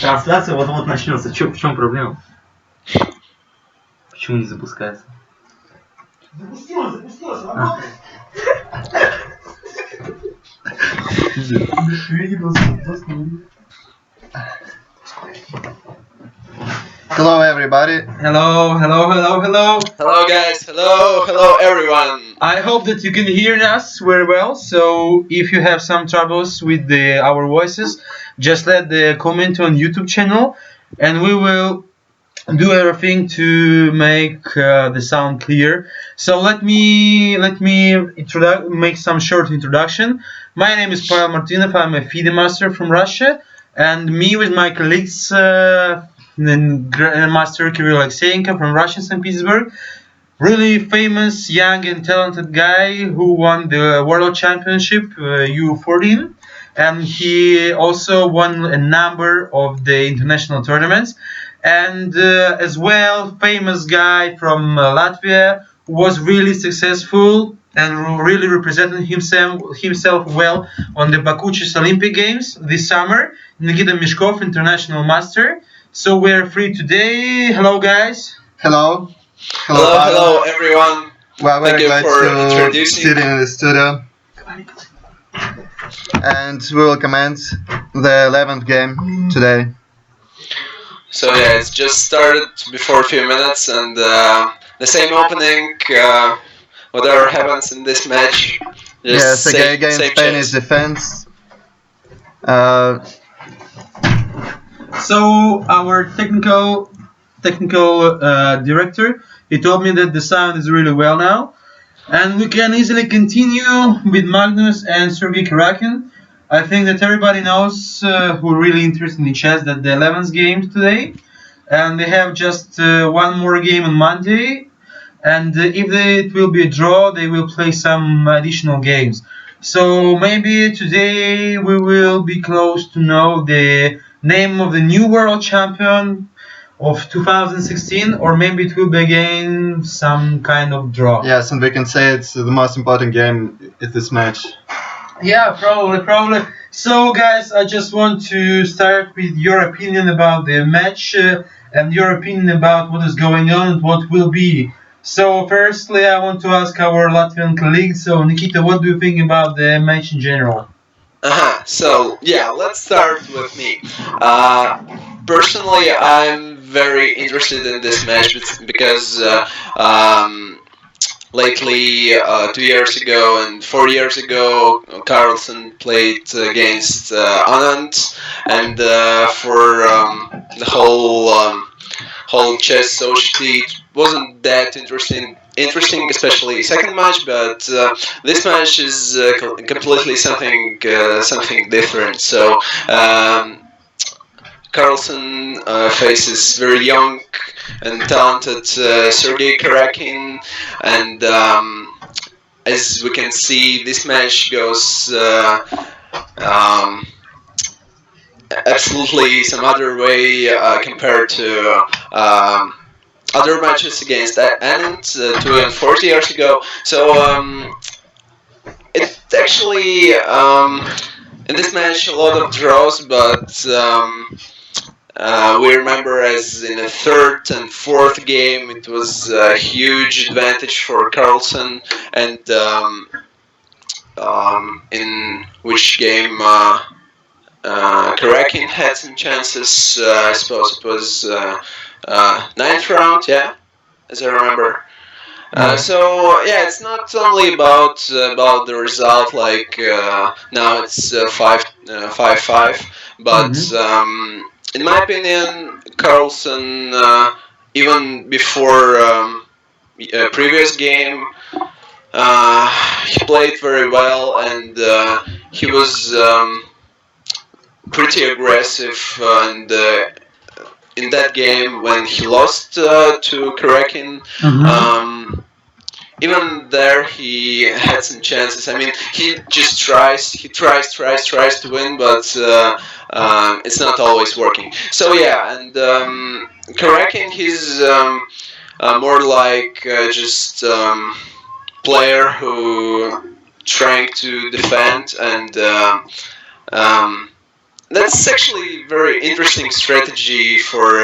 Трансляция вот-вот начнется. В чем проблема? Почему не запускается? Запустилось, работает. Hello everybody. Hello. Hello guys, hello everyone. I hope that you can hear us very well. So if you have some troubles with our voices, just let the comment on YouTube channel, and we will do everything to make the sound clear. So let me make some short introduction. My name is Pavel Martynov. I'm a FIDE master from Russia, and me with my colleagues, Grandmaster Kirill Alekseenko from Russia, St. Petersburg. Really famous, young and talented guy who won the World Championship U14, and he also won a number of the international tournaments. And as well, famous guy from Latvia who was really successful and really represented himself well on the Baku Chess Olympic Games this summer. Nikita Meskovs, international master. So we're free today. Hello, guys. Hello. Hello everyone. Well, Thank very you glad for to introducing. sit in the studio. And we will commence the 11th game today. So yeah, it's just started before a few minutes, and the same opening. Whatever happens in this match, Yes, same against Spanish chance. defense. So our technical director, he told me that the sound is really well now, and we can easily continue with Magnus and Sergei Karjakin. I think that everybody knows who are really interested in chess that the 11th game today, and they have just one more game on Monday, and if it will be a draw, they will play some additional games. So maybe today we will be close to know the name of the new world champion of 2016, or maybe it will be again some kind of draw. Yes, and we can say it's the most important game in this match. Yeah, probably. So, guys, I just want to start with your opinion about the match and your opinion about what is going on and what will be. So, firstly, I want to ask our Latvian colleague. So, Nikita, what do you think about the match in general? So yeah, let's start with me. Personally, I'm very interested in this match because lately, 2 years ago and 4 years ago, Carlsen played against Anand, and for the whole chess society, it wasn't that interesting, especially second match. But this match is completely something different. So. Carlsen faces very young and talented Sergei Karjakin, and as we can see, this match goes absolutely some other way compared to other matches against Anand 2 and 40 years ago. So it actually in this match a lot of draws, but we remember as in the third and fourth game it was a huge advantage for Carlsen, and in which game Karjakin had some chances. I suppose it was ninth round, yeah, as I remember. So yeah, it's not only about the result. Like now it's 5-5, but in my opinion, Carlsen, even before previous game, he played very well, and he was pretty aggressive. And in that game, when he lost to Karjakin, even there he had some chances. I mean, he tries to win, but it's not always working. So yeah, and Karjakin, he's more like just player who trying to defend and. Um, that's actually very interesting strategy for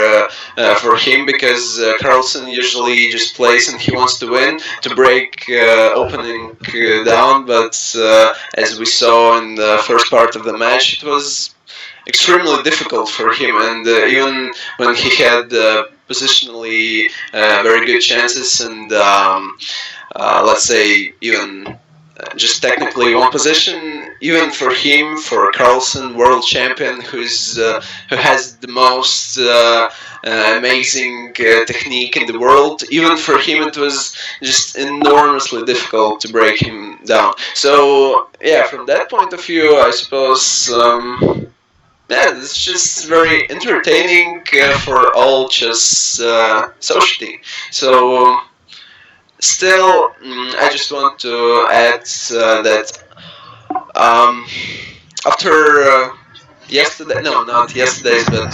him because Carlsen usually just plays and he wants to win to break opening down, but as we saw in the first part of the match, it was extremely difficult for him, and even when he had positionally very good chances and let's say even just technically one position, even for him, for Carlsen, world champion, who has the most amazing technique in the world. Even for him, it was just enormously difficult to break him down. So yeah, from that point of view, I suppose. Yeah, it's just very entertaining for all chess society. So still, I just want to add that um, after yesterday, no, not yesterday's, but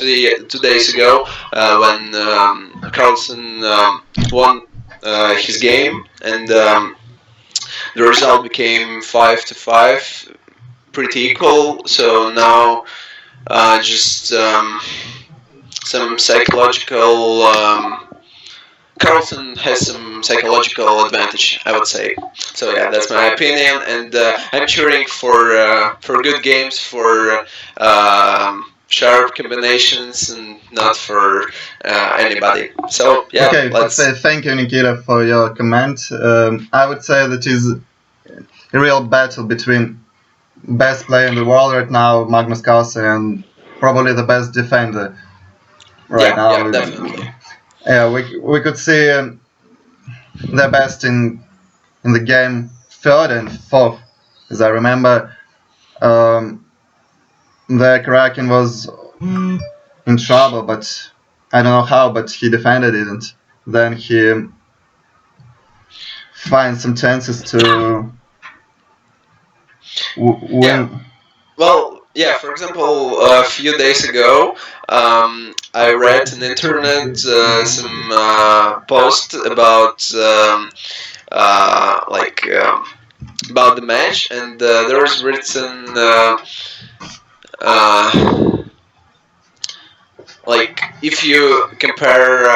2 days ago, when Carlsen won his game and the result became 5-5, pretty equal. So now just some psychological. Carlsen has some psychological advantage, I would say. So yeah, that's my opinion, and I'm cheering for good games, for sharp combinations, and not for anybody. So yeah, Okay, let's. thank you, Nikita, for your comment. I would say that is a real battle between best player in the world right now, Magnus Carlsen, and probably the best defender right now. Yeah, definitely. Yeah, we could see the best in the game third and fourth, as I remember. Um, the Karjakin was in trouble, but I don't know how, but he defended it, and then he finds some chances to win. Yeah. Well, yeah. For example, a few days ago, I read on the internet some post about like about the match, and there was written uh, like if you compare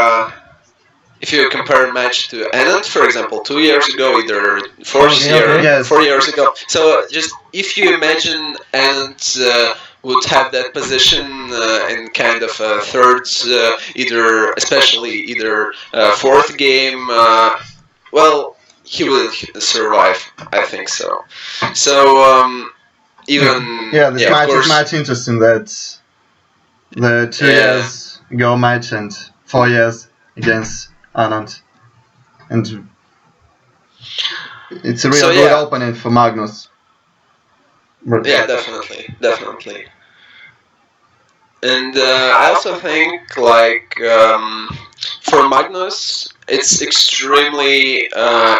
match to Anand, for example, 2 years ago, either Okay. Yes. 4 years ago. So just if you imagine Anand would have that position in kind of a third, either especially either fourth game, well, he would survive. I think so. So even Yeah, this yeah, of match is course. much interesting. That the 2 years ago match and 4 years against Anand, and it's a real So, good yeah. opponent for Magnus. But Yeah, definitely. And I also think, like, for Magnus, it's extremely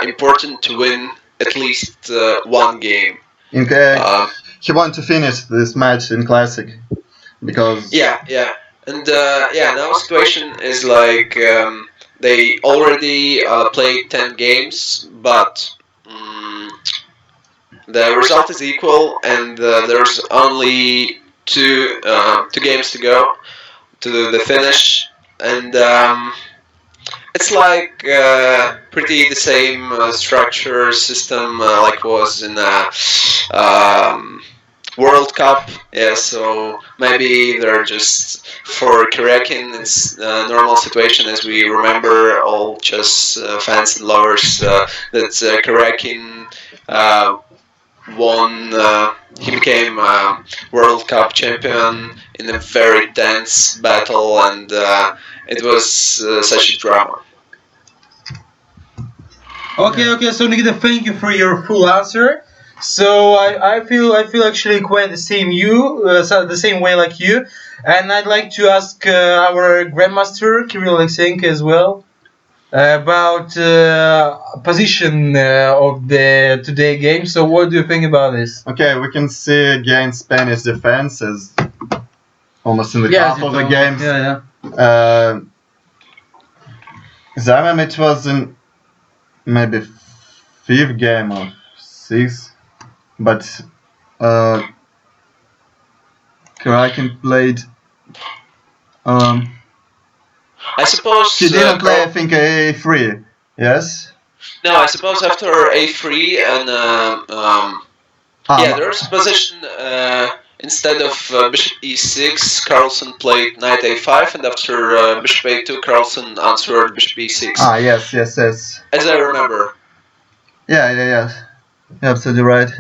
important to win at least one game. okay, Uh, he wanted to finish this match in Classic because yeah. And yeah, now situation is like they already played 10 games, but the result is equal, and there's only two games to go to the finish, and it's like pretty the same structure system like was in World Cup. Yeah, so maybe they're just for Karjakin. It's a normal situation, as we remember all chess fans and lovers that Karjakin won. He became World Cup champion in a very tense battle, and it was such a drama. Okay. So Nikita, thank you for your full answer. So I feel actually quite the same way like you, and I'd like to ask our grandmaster Kirill Alekseenko as well about position of the today game. So what do you think about this? okay, we can see again Spanish defense as almost in the Yeah, half of the games. Yeah. As I remember, it was in maybe 5th game or 6th, but Karjakin played. I suppose. He didn't play, I think, A3. Yes. No, I suppose after A3 and yeah, there's a position instead of bishop E6, Carlsen played knight A5, and after bishop A2, Carlsen answered bishop E6. Yes. As I remember. Yeah. You're absolutely right.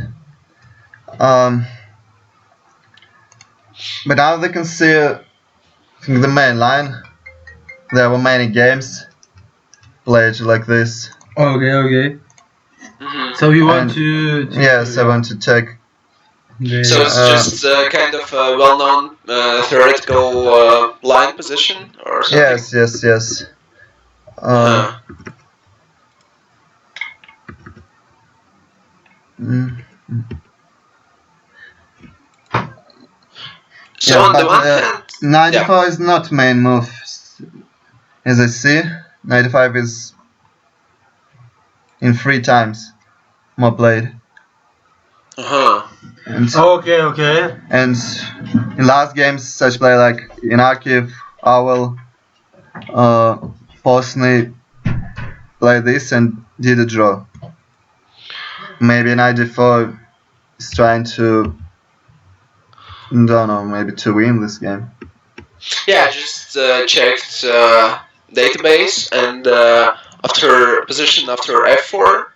But now they can see, I think, the main line. There were many games played like this. Okay. Mm-hmm. So you want to Yes, I want to check. So it's just kind of a well-known theoretical line position or something? Yes. So on the one hand, 95 is not main move, as I see. 95 is in 3 times more played. And, okay. and in last games, such play like Inarkiv, Owl, Posny played this and did a draw. Maybe 94 is trying to, don't know, maybe to win this game. Yeah, I just checked database, and after position after f4,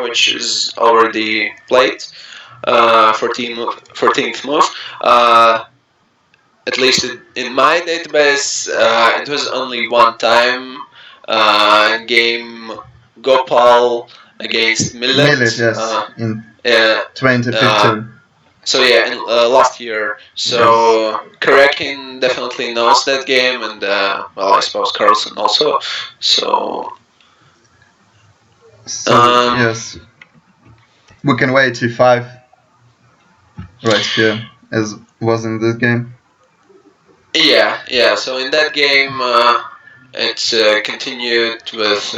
which is already played, 14th move. At least in my database, it was only one time game Gopal against Millet. Yes, in Yeah. 2015. So yeah, in last year. So Karjakin definitely knows that game, and well, I suppose Carlsen also. So yes, we can wait T5 right here, as was in this game. yeah. So in that game, it continued with.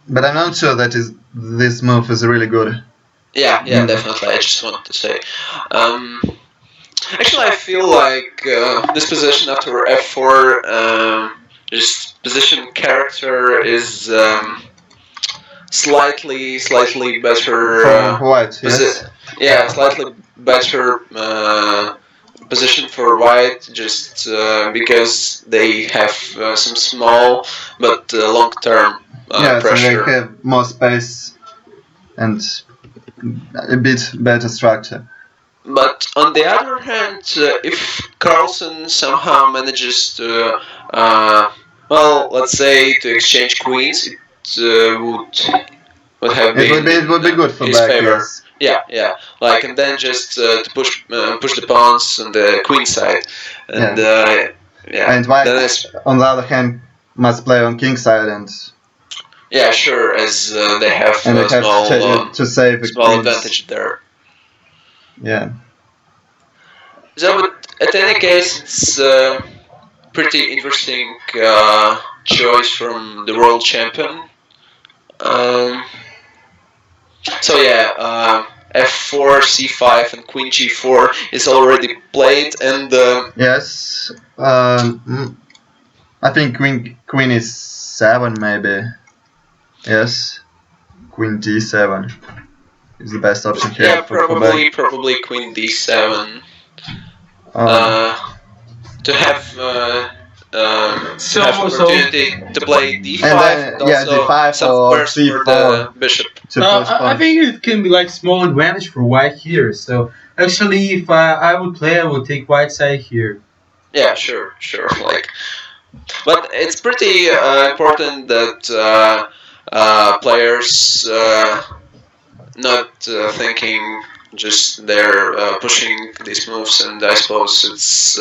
But I'm not sure that this move is really good. Yeah, definitely. I just wanted to say. Actually, I feel like this position after f4, just position character is slightly better. For white, yes. Yeah, slightly better position for white, just because they have some small but long-term Yes, and they pressure. have more space and a bit better structure. But on the other hand, if Carlsen somehow manages to, well, let's say to exchange queens, it would have been It would be good for his black, favor. yes. Yeah. Like, and then just to push the pawns on the queen side, and And white, on the other hand, must play on king side and yeah, sure, as they have and a they have to save the small queens. advantage there. Yeah. So, but at any case, it's pretty interesting choice from the world champion. So yeah, f4, c5, and queen g4 is already played, and Yes. I think queen is 7 maybe. Yes. Queen d7 is the best option here. yeah, probably queen d7 to have opportunity to play d5 and, also d5 some or squares for the bishop. I think it can be like small advantage for white here. So actually, if I would play, I would take white side here. Yeah, sure. Like, but it's pretty important that players not thinking just they're pushing these moves, and I suppose it's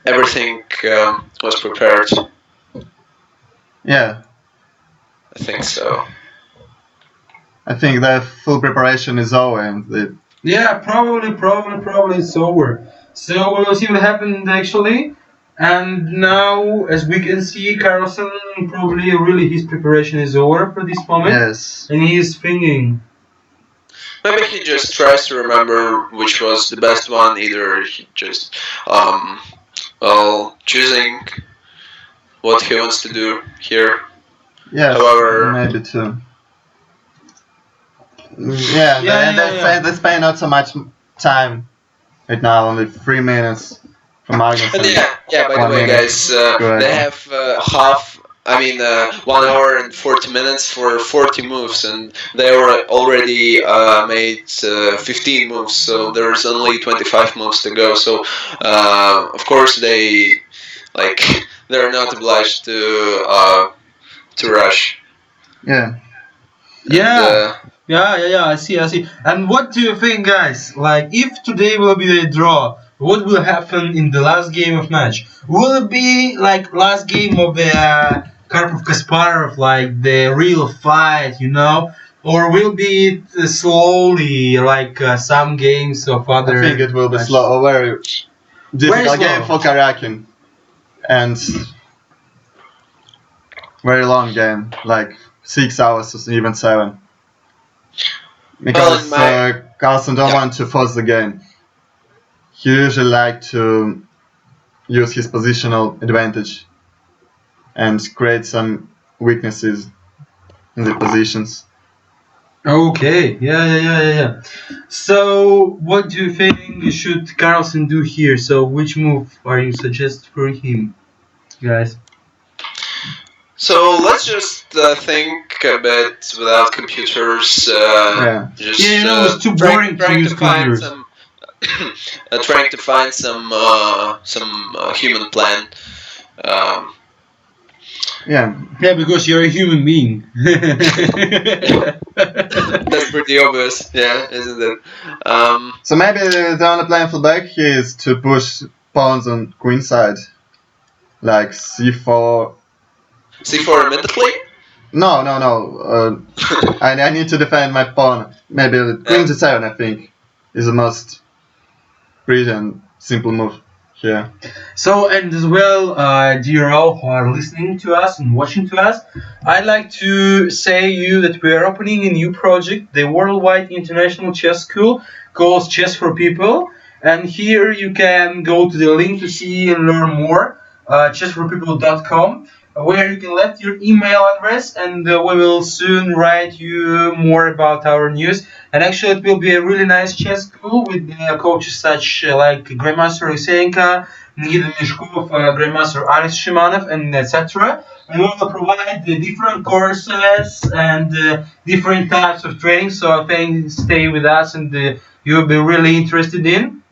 everything was prepared. Yeah. I think so. I think the full preparation is over and Yeah, probably it's over. So we will see what happened actually. And now, as we can see, Carlsen probably really his preparation is over for this moment, Yes. and he is thinking. Maybe he just tries to remember which was the best one. Either he just, um, well, choosing what he wants to do here. Yes. However, Maybe too. Yeah. They spend not so much time right now. Only 3 minutes for Magnus. and yeah. By the way, guys, they have half. I mean, 1 hour and 40 minutes for 40 moves, and they already made 15 moves. So there's only 25 moves to go. So, of course, like they're not obliged to rush. Yeah. Yeah. I see. And what do you think, guys? Like, if today will be a draw, what will happen in the last game of match? Will it be like last game of the Karpov Kasparov, like the real fight, or will be it slowly, like some games of other? I think it will be slow, very difficult game for Karjakin, and very long game, like 6 hours or even 7. Because Carlsen don't want to force the game. He usually like to use his positional advantage and create some weaknesses in the positions. Okay, yeah. So, what do you think should Carlsen do here? So, which move are you suggest for him, guys? So let's just think a bit without computers. Just it's too boring to use computers. Trying to find some human plan. Yeah, because you're a human being. That's pretty obvious, yeah, isn't it? So maybe the only plan for black here is to push pawns on queen side, like c4. C4 immediately? No. I need to defend my pawn. Maybe queen to 7, I think, is the most pretty and simple move here. So, and as well, dear all who are listening to us and watching to us, I'd like to say you that we are opening a new project, the Worldwide International Chess School, called Chessforpeople. And here you can go to the link to see and learn more, chessforpeople.com, where you can left your email address, and we will soon write you more about our news. And actually, it will be a really nice chess school with coaches such like Grandmaster Alekseenko, Nikita Meshkov, Grandmaster Aris Shimanov, and etc. And we will provide the different courses and different types of training. So I think stay with us, and you'll be really interested in.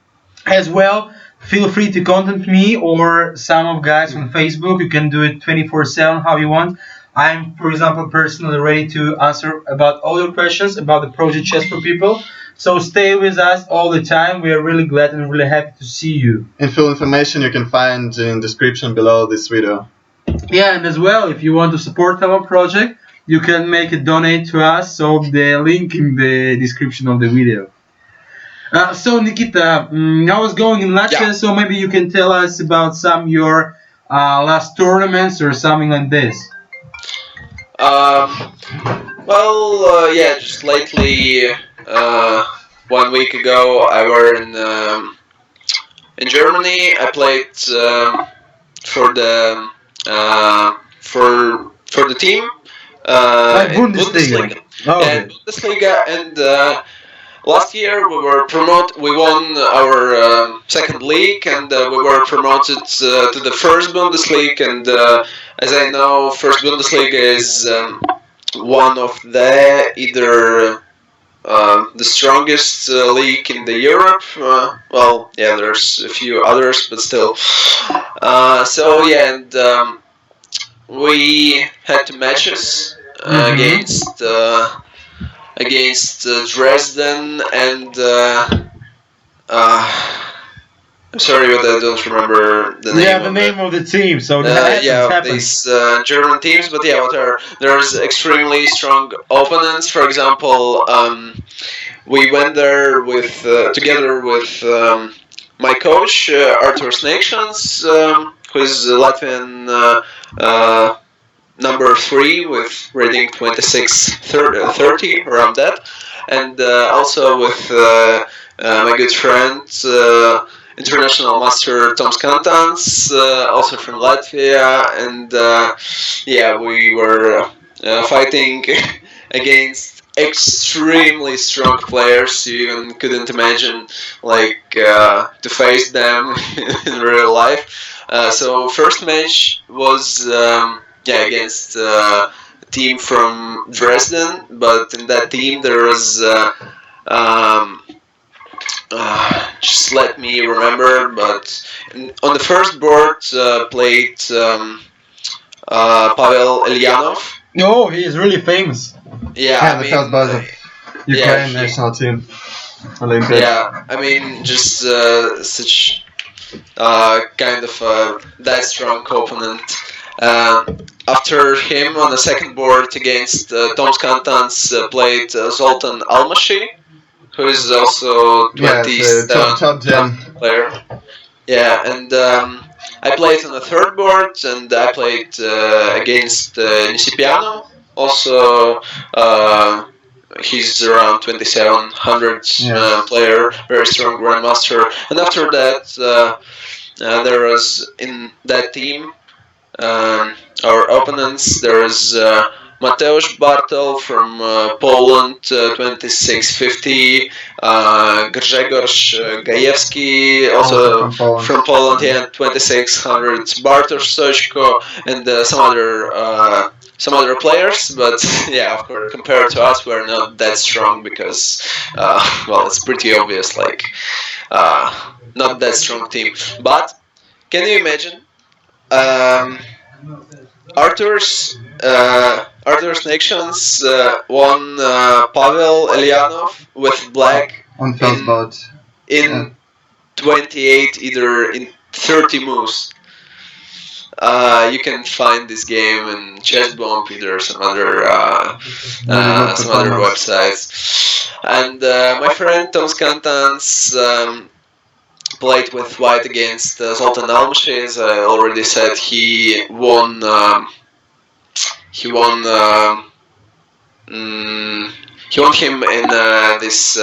As well, feel free to contact me or some of guys on Facebook. You can do it 24/7 how you want. I'm, for example, personally ready to answer about all your questions about the project Chess for People. So stay with us all the time. We are really glad and really happy to see you. And full information you can find in description below this video. Yeah, and as well, if you want to support our project, you can make a donate to us. So the link in the description of the video. So Nikita, I was going in Latvia, so maybe you can tell us about some of your last tournaments or something like this. Just lately, 1 week ago, I were in Germany. I played for the for the team in Bundesliga. In Bundesliga, and last year we were we won our second league, and we were promoted to the first Bundesliga. And as I know, first Bundesliga is one of the the strongest league in the Europe. There's a few others, but still. And we had 2 matches against Dresden and I'm sorry, but I don't remember the name. Yeah, the name of the team. So these German teams, but there's extremely strong opponents. For example, we went there with together with my coach Artur Snakeshans, who is Latvian number 3 with rating 2630 around that, and also with my good friend international master Tom Skantans, also from Latvia, and yeah, we were fighting against extremely strong players. You even couldn't imagine to face them in real life. So first match was against a team from Dresden, but in that team there was um, just let me remember, but on the first board played Pavel Elyanov. Oh, he is really famous. Yeah, Yeah, the first boss of Ukraine national team. Olympic. Yeah, I mean, just such kind of that strong opponent. After him on the second board against Tom Skantans played Zoltan Almashi, who is also Yeah, the 27 top 10. player. Yeah, and I played on the third board, and I played against Nisipiano. Also, he's around 2700 Yes. player, very strong grandmaster. And after that, there was in that team our opponents. There is Mateusz Bartel from Poland, 2650. Grzegorz Gajewski, also from Poland. from Poland, yeah, 2600. Bartosz Sochko, and some other players. But yeah, of course, compared to us, we're not that strong because, well, it's pretty obvious, not that strong team. But can you imagine? Um, Arthur's Nations won Pavel Elyanov with black On first in, board. in 28, either in 30 moves. You can find this game in ChessBomb, either some other websites. And my friend Tom Skantans played with white against Zoltan Almashi. As I already said, he won. He won. He won him in this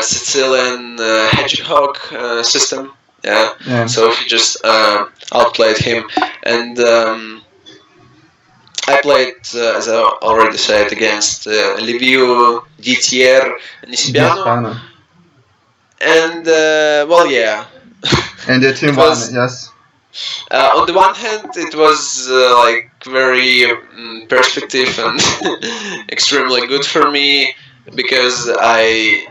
Sicilian hedgehog system. Yeah. Yeah. So he just outplayed him, and I played, as I already said, against Liviu, Didier, Nisipiano, Hispano. and well, yeah. And the team It won, was- yes. On the one hand, it was very perspective and extremely good for me because I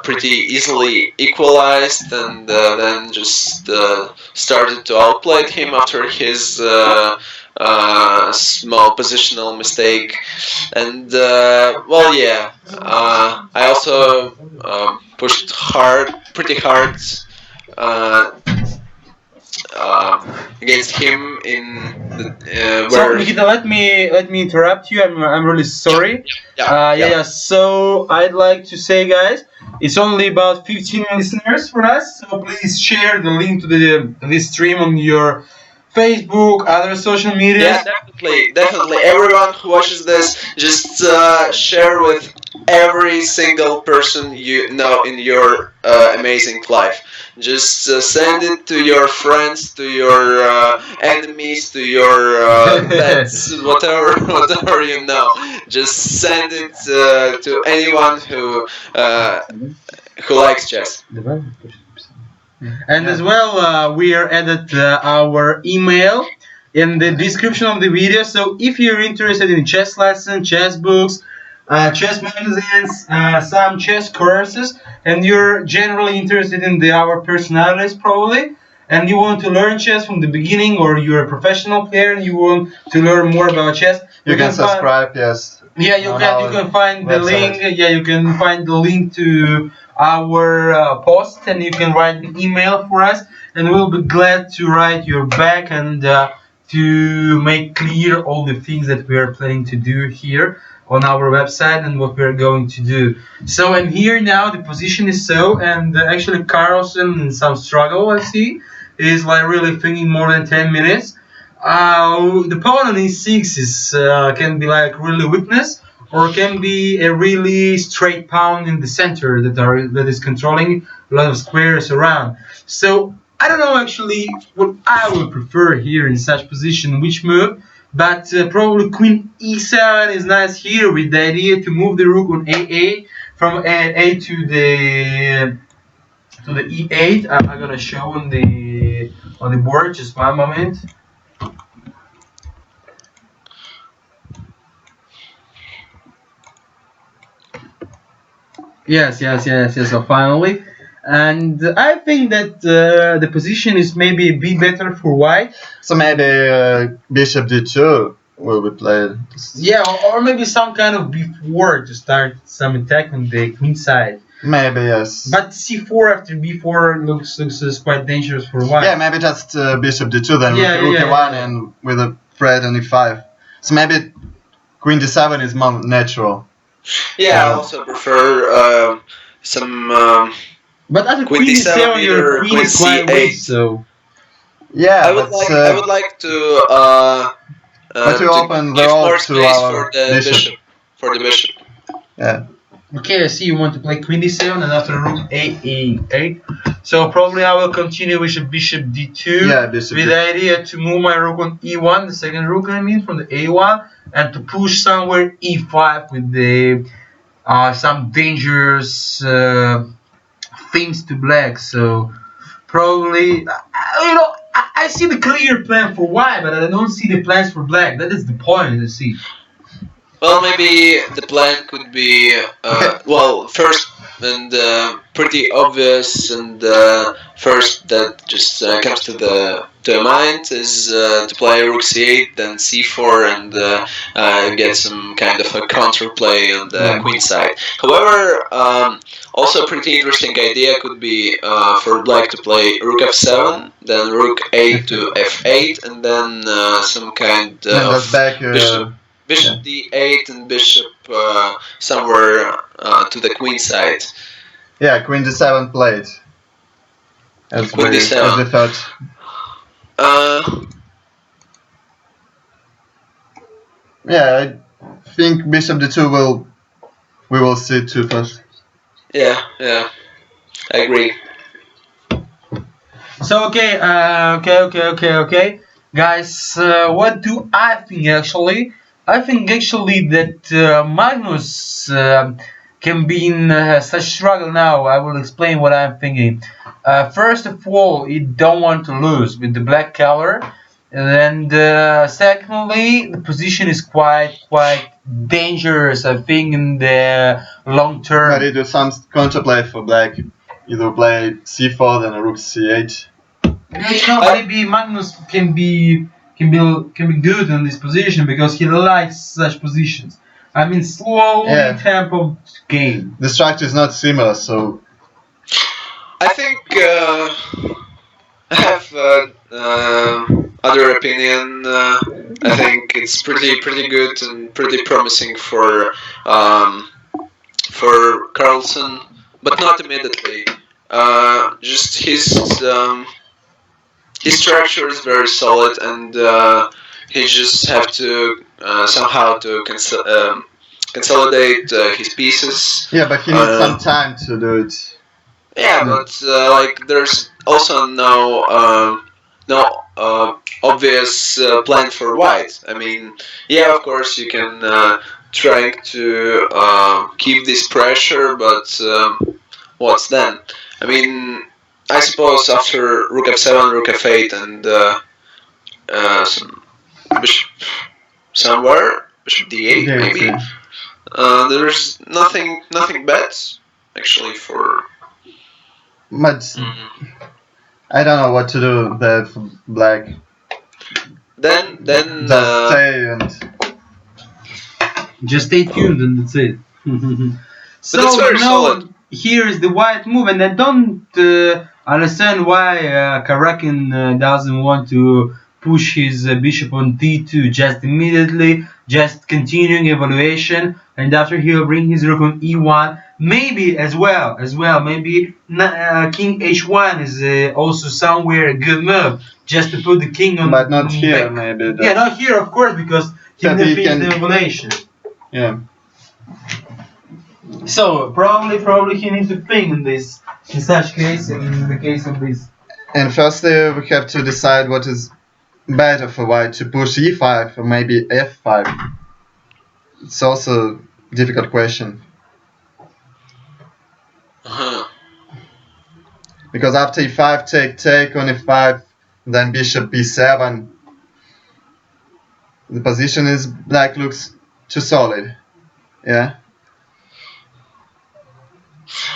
pretty easily equalized and then just started to outplay him after his small positional mistake. And well, yeah, I also pushed pretty hard. Uh, Against him in the So where Nikita, let me interrupt you. I'm really sorry. yeah. So I'd like to say, guys, it's only about 15 listeners for us. So please share the link to this stream on your Facebook, other social media. Yeah, definitely. Everyone who watches this, just share with every single person you know in your amazing life. Just send it to your friends, to your enemies, to your pets, whatever you know. Just send it to anyone who likes chess. And as well, we are added our email in the description of the video. So if you're interested in chess lessons, chess books, chess magazines, some chess courses, and you're generally interested in our personalities probably, and you want to learn chess from the beginning, or you're a professional player and you want to learn more about chess, You can find- subscribe, yes. yeah, you on can our you can find the website. link. Yeah, you can find the link to our post, and you can write an email for us, and we'll be glad to write your back and to make clear all the things that we are planning to do here. on our website and what we're going to do. So, and here now the position is so, and actually Carlsen in some struggle I see is like really thinking more than 10 minutes. The pawn on e6 is can be like really weakness, or can be a really straight pawn in the center that is controlling a lot of squares around. So I don't know actually what I would prefer here in such position, which move, but probably Queen E7 is nice here with the idea to move the rook on A8 from A8 to the E8. I'm gonna show on the board. Just one moment. Yes. So finally, and I think that the position is maybe a bit better for white. So maybe bishop d2 will be played. Yeah, or maybe some kind of b4 to start some attack on the queen side. Maybe, yes. But c4 after b4 looks quite dangerous for white. Yeah, maybe just bishop d2 then rook e1 and with a threat on e5. So maybe queen d7 is more natural. Yeah, I also prefer some. But after queen d7, your queen is quite weak, so. Yeah, I would like to open the give road more to space our for the bishop. For the bishop. Yeah. Okay, I see you want to play queen d7 and after rook a8. So probably I will continue with bishop d2 with the idea to move my rook on e1, the second rook I mean, from the a1, and to push somewhere e5 with the some dangerous things to black. So probably I see the clear plan for white, but I don't see the plans for black. That is the point, you see. Well, maybe the plan could be well, first and pretty obvious, and first that just comes to mind is to play rook c8, then c4, and get some kind of a counterplay on the queen side. However, also a pretty interesting idea could be for black to play rook f7, then rook a to f8, and then some kind of bishop d8 and bishop somewhere to the queen side. Yeah, queen d7 played. As queen d7. As we thought. Yeah, I think bishop d2 we will see too first. Yeah, I agree. So okay, guys. What do I think actually? I think actually that Magnus can be in such struggle now. I will explain what I'm thinking. First of all, you don't want to lose with the black color, and secondly, the position is quite dangerous. I think in the long term. But it is some counterplay for black. Either play c4 then a rook c8. Maybe Magnus can be good in this position because he likes such positions. I mean, slowly tempo game. The structure is not similar, so. I think I have other opinion. I think it's pretty good and pretty promising for Carlsen, but not immediately. Just his structure is very solid, and he just have to somehow to consolidate his pieces. Yeah, but he needs some time to do it. Yeah, but like there's also no obvious plan for white. I mean, yeah, of course you can try to keep this pressure, but what's then? I mean, I suppose after rook f7, rook f8, and some bishop somewhere, bishop d8 maybe. There's nothing bad actually for. But I don't know what to do there for black. Then just stay and just stay tuned and that's it. So that's very solid. Here is the white move, and I don't understand why Karjakin doesn't want to push his bishop on d2 just immediately. just continuing evaluation, and after he will bring his rook on e1. Maybe maybe king h1 is also somewhere a good move, just to put the king on. But not here, maybe. Yeah, not here, of course, because he That will he finish can- the evaluation. Yeah. So probably he needs to think in such case, in the case of this. And firstly, we have to decide what is better for white, to push e5 or maybe f5. It's also a difficult question. Uh-huh. Because after e5, take on e5, then bishop b7, the position is black looks too solid. Yeah.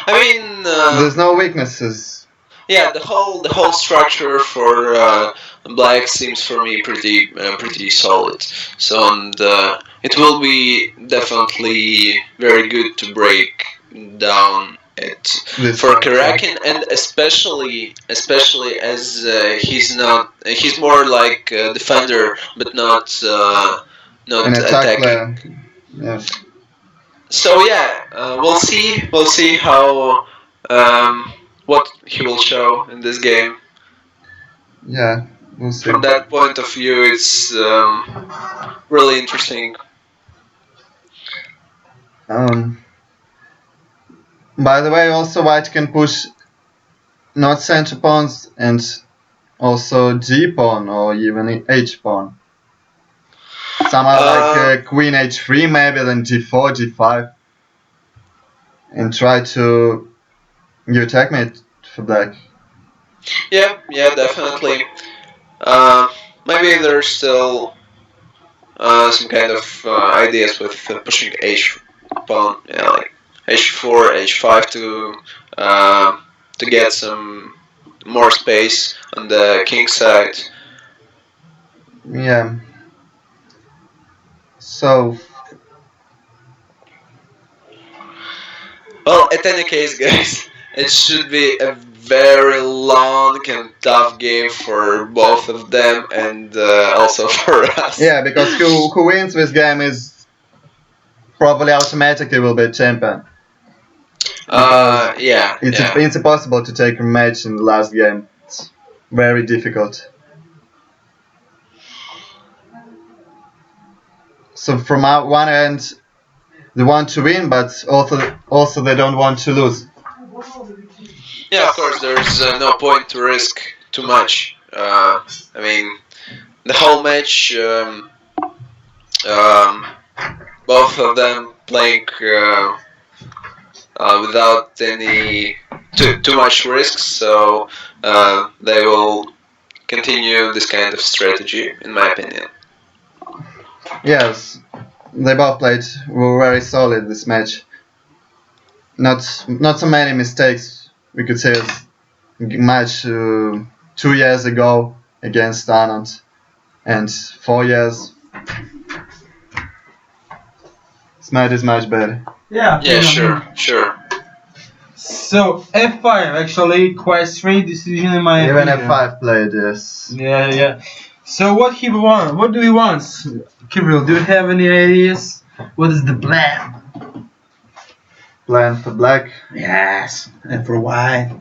I mean, There's no weaknesses. yeah, the whole structure for black seems for me pretty solid. So and it will be definitely very good to break down it This for structure. Karjakin, and especially as he's more like a defender, but not An attack attacking. player. Yes. So yeah, we'll see how what he will show in this game. Yeah, we'll see. From that point of view, it's really interesting. Um, by the way, also white can push not center pawns and also g pawn or even h pawn. Somehow like queen h3 maybe, then g4, g5, and try to give checkmate for black. Yeah, definitely. Maybe there's still some kind of ideas with pushing h pawn, yeah, like h4, h5 to get some more space on the king side. Yeah. So Well, at any case, guys, it should be a very long and tough game for both of them, and also for us. yeah, because who wins this game is probably automatically will be champion. Yeah, It's impossible to take a match in the last game. It's very difficult. So from our one end, they want to win, but also they don't want to lose. yeah. Of course, there's no point to risk too much. I mean, the whole match, um, both of them playing without any too much risks, so they will continue this kind of strategy, in my opinion. Yes, they both played were very solid this match. Not so many mistakes we could say as match 2 years ago against Anand and 4 years. This match is much better. Yeah. Yeah, sure. So f5 actually quite straight decision in my Even opinion. f5 played, yes. Yeah. So what he want? What do we want? Kirill, do you have any ideas? What is the plan? Plan for black. Yes, and for white.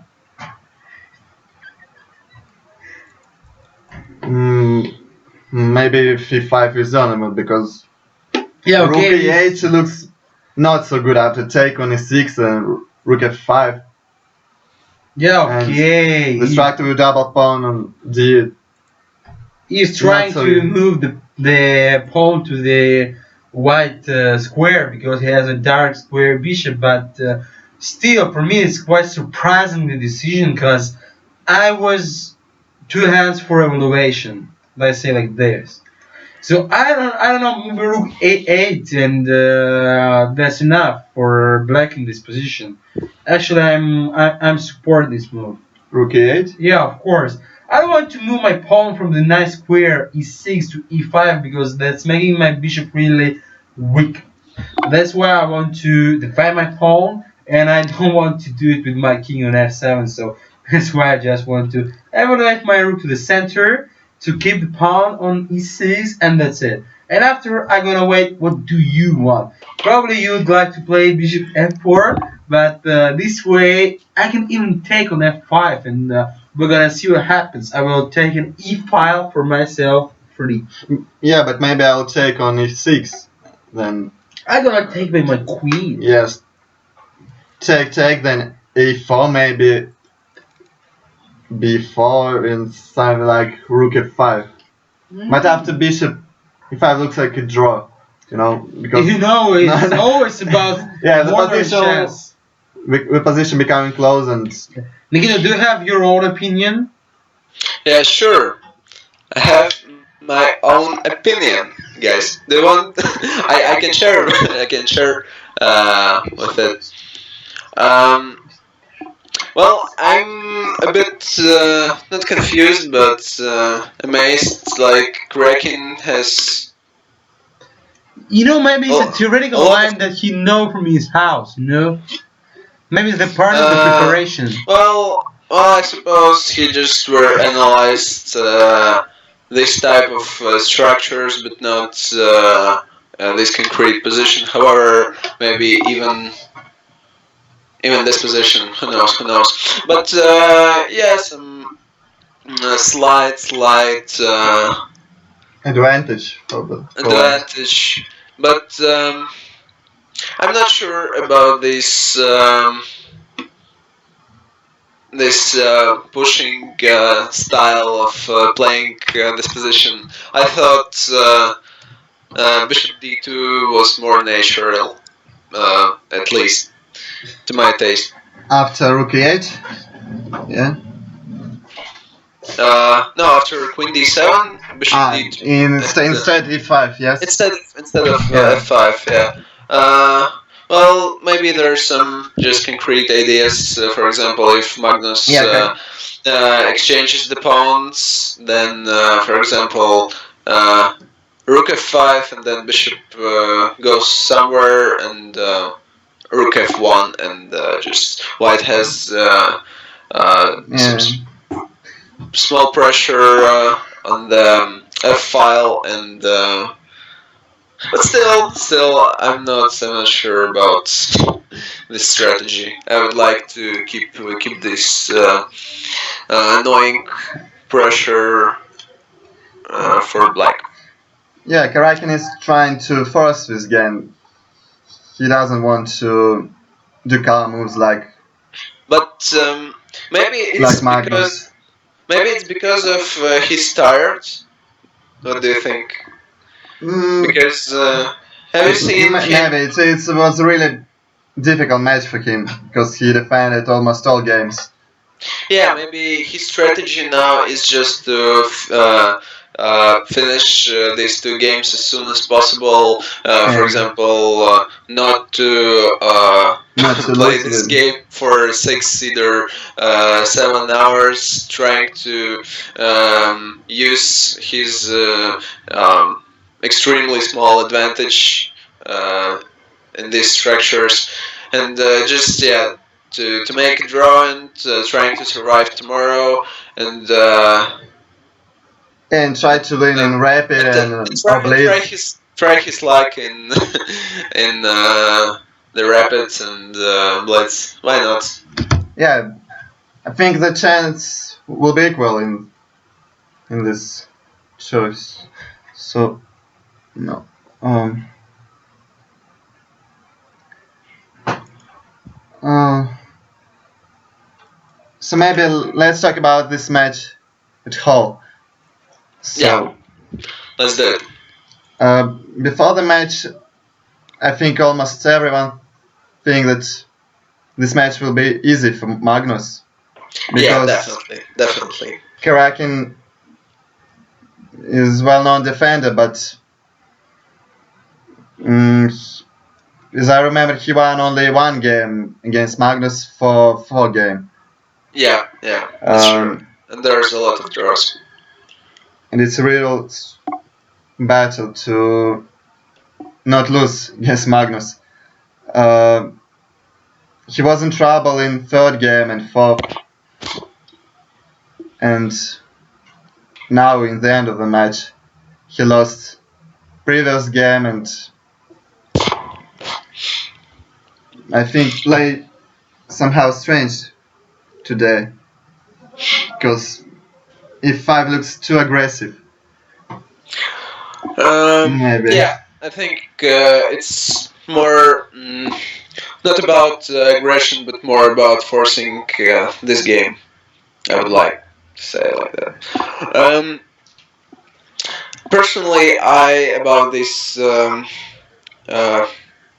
Maybe f5 is reasonable because Yeah, rook okay. e8 looks not so good after take on e6 and rook f5. Yeah, okay. The structure with double pawn on d. He's trying so to good. move the pawn to the white square because he has a dark square bishop, but still, for me, it's quite surprising the decision because I was two hands for evaluation. Let's say like this. So I don't know, maybe rook a8 and that's enough for black in this position. Actually, I'm supporting this move. Rook e8? Yeah, of course. I don't want to move my pawn from the nice square e6 to e5 because that's making my bishop really weak. That's why I want to defend my pawn, and I don't want to do it with my king on f7. So that's why I just want to evaluate my rook to the center to keep the pawn on e6, and that's it. And after, I'm gonna wait. What do you want? Probably you'd like to play bishop f4, but this way I can even take on f5, and we're gonna see what happens. I will take an e file for myself free. Yeah, but maybe I'll take on e6. Then I'm gonna take by my queen. yes, take then e4, maybe b4 and something like rook f5. But after bishop e5 looks like a draw, because You know, it's always about yeah, the modern position, chess. the position becoming close and Nikita, do you have your own opinion? Yeah, sure. I have my own opinion, guys. Do you want? I can share. I can share with it. Um, well, I'm a bit not confused, but amazed. Like Kraken has Maybe it's a a theoretical lot of. line that he know from his house. Maybe it's the part of the preparation. Well, I suppose he just were analyzed this type of structures, but not this concrete position. However, maybe even this position, who knows, who knows. But yeah, some slight advantage for the advantage, but I'm not sure about this pushing style of playing this position. I thought bishop d2 was more natural, at least to my taste. after rook e8. Yeah. No, after queen d7, bishop d2. Instead e5. Yes. Instead of Yeah. f5, yeah. Uh, well, maybe there's some just concrete ideas. For example, if Magnus Yeah. Okay. exchanges the pawns, then, for example, rook f5, and then bishop goes somewhere, and rook f1, and just white has some Yeah. small pressure on the f file, and but still, I'm not sure about this strategy. I would like to keep this annoying pressure for black. Yeah, Karjakin is trying to force this game. He doesn't want to do calm moves But maybe like it's because Magnus. maybe it's because of he's tired. What do you think? Because have you seen him? Maybe it was a really difficult match for him because he defended almost all games. Yeah, maybe his strategy now is just to finish these two games as soon as possible. For example, not to Not to play lose this with. game for 6 either 7 hours, trying to use his extremely small advantage in these structures, and just yeah, to make a draw and trying to survive tomorrow, and And try to win in rapid and try oblique. his luck in in the rapids and blitz. Why not? Yeah, I think the chance will be equal in this choice. So no. Um. Uh, so maybe let's talk about this match at Hull. Yeah, So let's do it. before the match, I think almost everyone think that this match will be easy for Magnus Yeah, because definitely. Karjakin is well-known defender, but as I remember, he won only one game against Magnus for 4 games. Yeah, that's true. And there's a lot of draws. And it's a real battle to not lose against Magnus. Uh, he was in trouble in 3rd game and 4th, and now in the end of the match, he lost previous game, and I think play somehow strange today because e5 looks too aggressive. Maybe. Yeah, I think it's more not about aggression, but more about forcing this game. I would like to say it like that. Personally, about this uh,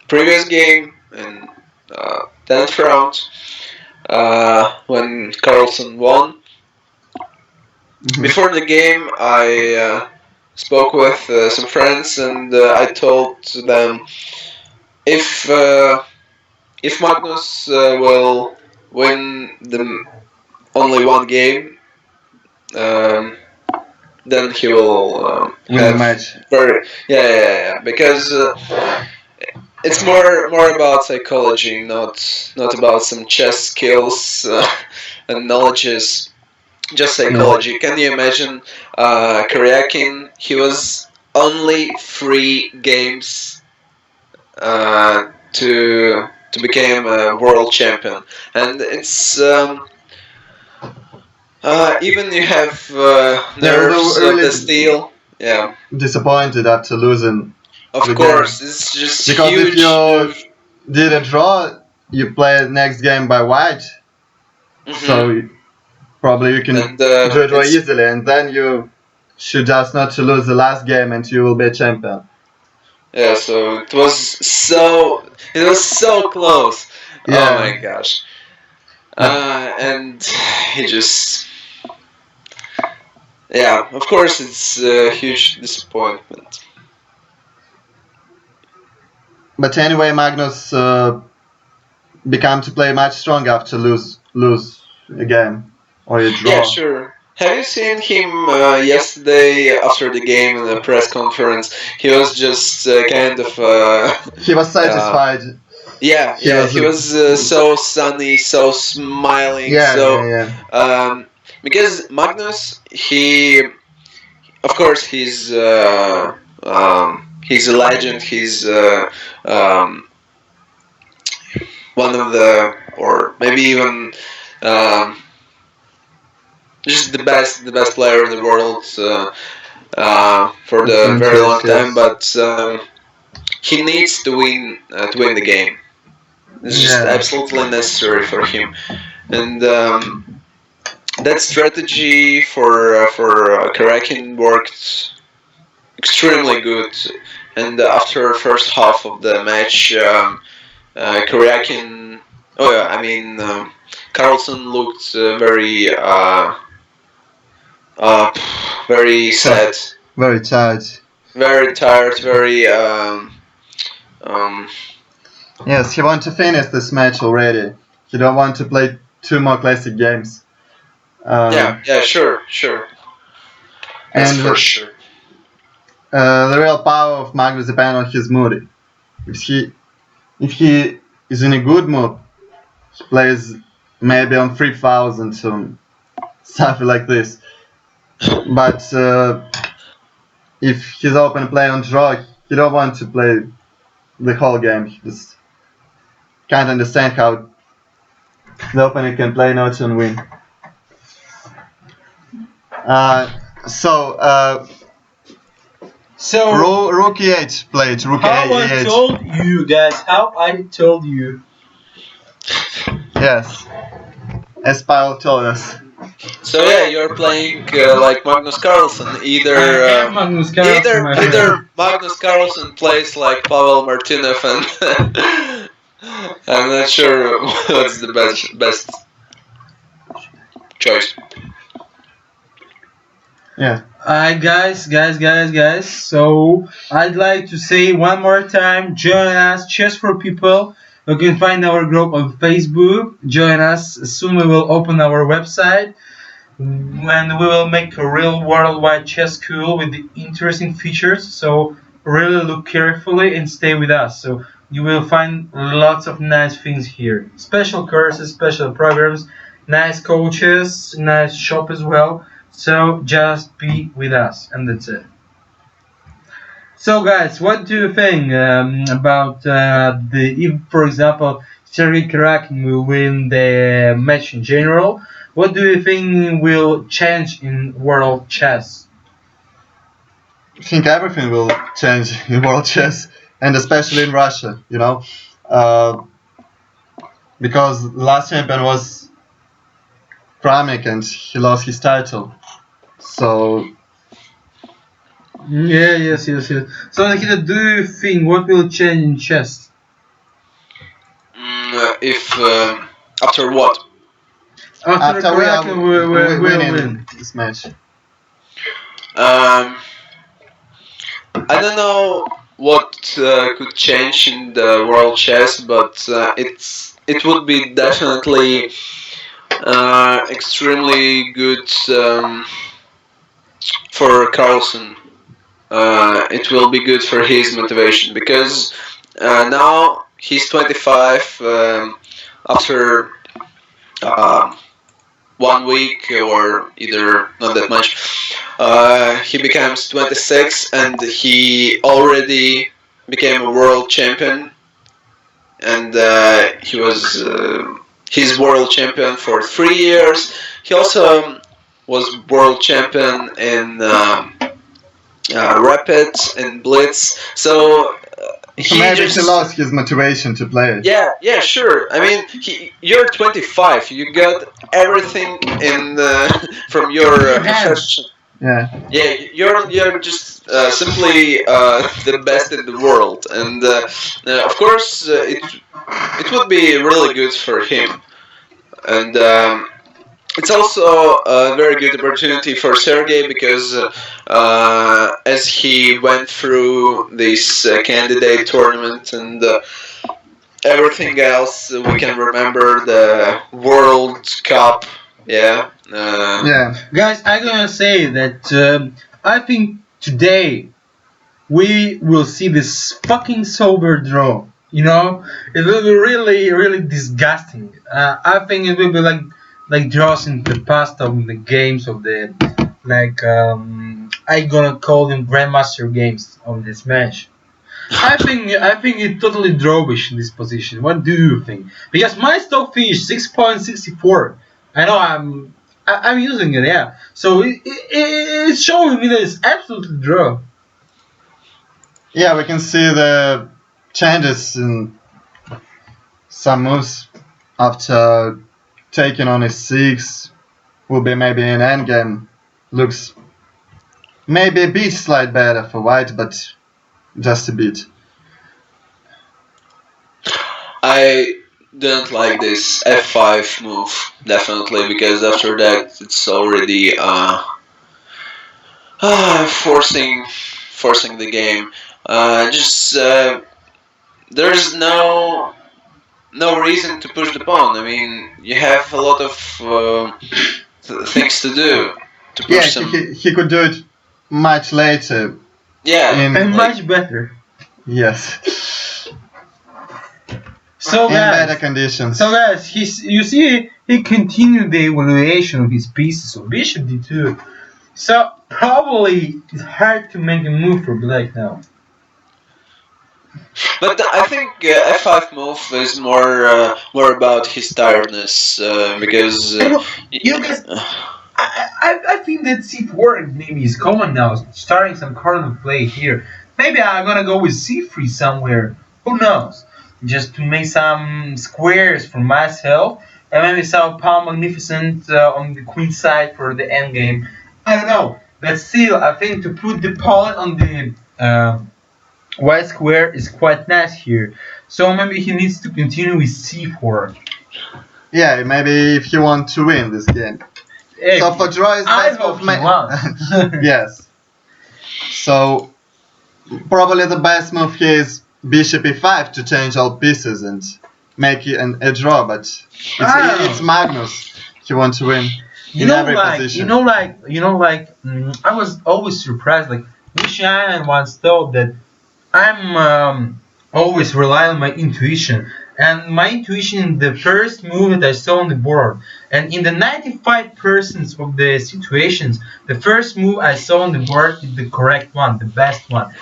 previous game in 10th round when Carlsen won. Mhm. Before the game, I spoke with some friends and I told them if Magnus will win the only one game, um, then he will Win the have match. very yeah because it's more about psychology, not about some chess skills and knowledges. Just psychology. Can you imagine Karjakin? He was only 3 games to become a world champion, and it's even you have Yeah, we nerves were of the really steel. Yeah, disappointed after losing of the course, game. it's just Because if huge. you did a draw, you play the next game by white, Mhm. so probably you can And do a draw it's easily, and then you should just not to lose the last game, and you will be a champion. yeah. So it was so close. Oh my Yeah, gosh. but And he just yeah. Of course, it's a huge disappointment. anyway, Magnus became to play much stronger after lose a game or a Yeah, draw. sure. Have you seen him yesterday after the game in the press conference? He was just kind of He was uh, satisfied. He yeah. was. He was so sunny, so smiling, Yeah, so yeah, yeah. um, because Magnus, of course, he's a legend. He's um, one of the, or maybe even um, just the best player in the world for the In very long chess, time. yes. But he needs to win the game. It's just Yeah. absolutely necessary for him, and that strategy for Karjakin worked extremely good. And after first half of the match, Karjakin, oh yeah, I mean Carlsen looked uh, very sad, Very tired. very tired, very um, Yes, he want to finish this match already. He don't want to play 2 more classic games. yeah, Um, yeah, sure, that's and for sure. the real power of Magnus depends on his mood. If he if he is in a good mood, he plays maybe on 3000 something like this. But if his open play on draw, he don't want to play the whole game. He just can't understand how the opener can play notes and win. Uh, so So, Rook E8 played. Rook how I E8. told you guys, how I told you. Yes, as Pavel told us. So yeah, you're playing like Magnus Carlsen. I Either am Magnus Carlsen, my either friend. Magnus Carlsen plays like Pavel Martynov, and I'm not sure what's the best choice. Yeah. Alright, guys. So, I'd like to say one more time, join us, Chess for People. You can find our group on Facebook. Join us. Soon we will open our website. And we will make a real worldwide chess school with the interesting features. So really look carefully and stay with us. So you will find lots of nice things here. Special courses, special programs, nice coaches, nice shop as well. So just be with us, and that's it. So, guys, what do you think about the if, for example, Sergei Karakin will win the match in general? What do you think will change in world chess? I think everything will change in world chess, and especially in Russia. Uh, because the last champion was Kramnik and he lost his title. So Yeah, yes. So, Nikita, do you think what will change in chess If after what? after after we are Karakin will winning win? this match, Um, I don't know what could change in the world chess, but it would be definitely extremely good for Carlsen. It will be good for his motivation because now he's 25. After um, 1 week or either not that much, he becomes 26 and he already became a world champion, and he was he's world champion for 3 years. He also was world champion in Rapids and Blitz. So so he maybe he just lost his motivation to play. yeah, sure. I mean, you're 25. You got everything in from In your your hands. profession. Yeah, Yeah, you're just simply the best in the world, and of course it would be really good for him, and it's also a very good opportunity for Sergey because as he went through this candidate tournament and everything else, we can remember the World Cup. Yeah. yeah. Guys, I'm gonna say that I think today we will see this fucking sober draw. It will be really, really disgusting. I think it will be like draws in the past of the games of the I gonna call them grandmaster games of this match. I think it's totally drawish in this position. What do you think? Because my stock finished 6.64. I know I'm using it, yeah. So it's showing me that it's absolutely draw. Yeah, we can see the changes in some moves after taking on a 6 will be maybe an endgame. Looks maybe a bit slight better for white, but just a bit. I don't like this f5 move definitely because after that it's already forcing the game. Just there's no reason to push the pawn. I mean, you have a lot of things to do to Yeah, push some. he could do it much later. Yeah, And In like much better. yes, So in better guys, conditions. you see, he continued the evaluation of his pieces of bishop d2. So probably it's hard to make a move for black now. but I think f5 move is more about his tiredness because Guys, I think that c4 maybe is common now, starting some corner play here. Maybe I'm gonna go with c3 somewhere. Who knows? Just to make some squares for myself, and maybe some pawn magnificent on the queen side for the endgame. I don't know, but still, I think to put the pawn on the white square is quite nice here. So maybe he needs to continue with c4. Yeah, maybe if you want to win this game. Hey, So for draw is I best hope move. he won. Yes. So probably the best move here is bishop e5 to change all pieces and make it a draw. But it's Magnus. He wants to win in every position. I was always surprised. Like Lucian once thought that I'm always rely on my intuition, and my intuition, the first move that I saw on the board, and in the 95% of the situations, the first move I saw on the board is the correct one, the best one.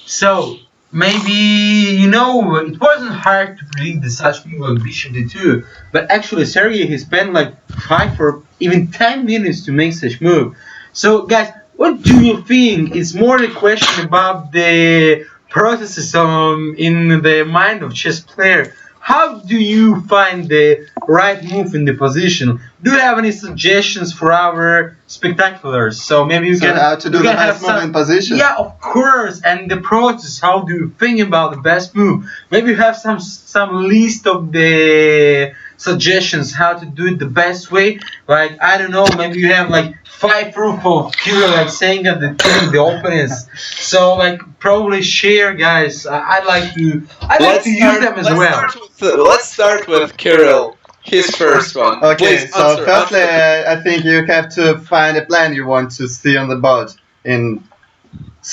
So maybe it wasn't hard to predict the such move like bishop d2, but actually Sergey he spent like 5 or even 10 minutes to make such move. So guys, what do you think? It's more the question about the processes in the mind of chess player. How do you find the right move in the position? Do you have any suggestions for our spectaculars? So maybe you So can how to do you the can have best move some. in position? Yeah, of course. And the process. How do you think about the best move? Maybe you have some list of the suggestions how to do it the best way. Like I don't know. Maybe you have like 5 proof of Kirill Alekseenko that killing the opponents. So like probably share, guys. I like to use them as well. Let's start with Kirill. His first one. Okay, Please so firstly, answer. I think you have to find a plan you want to see on the board in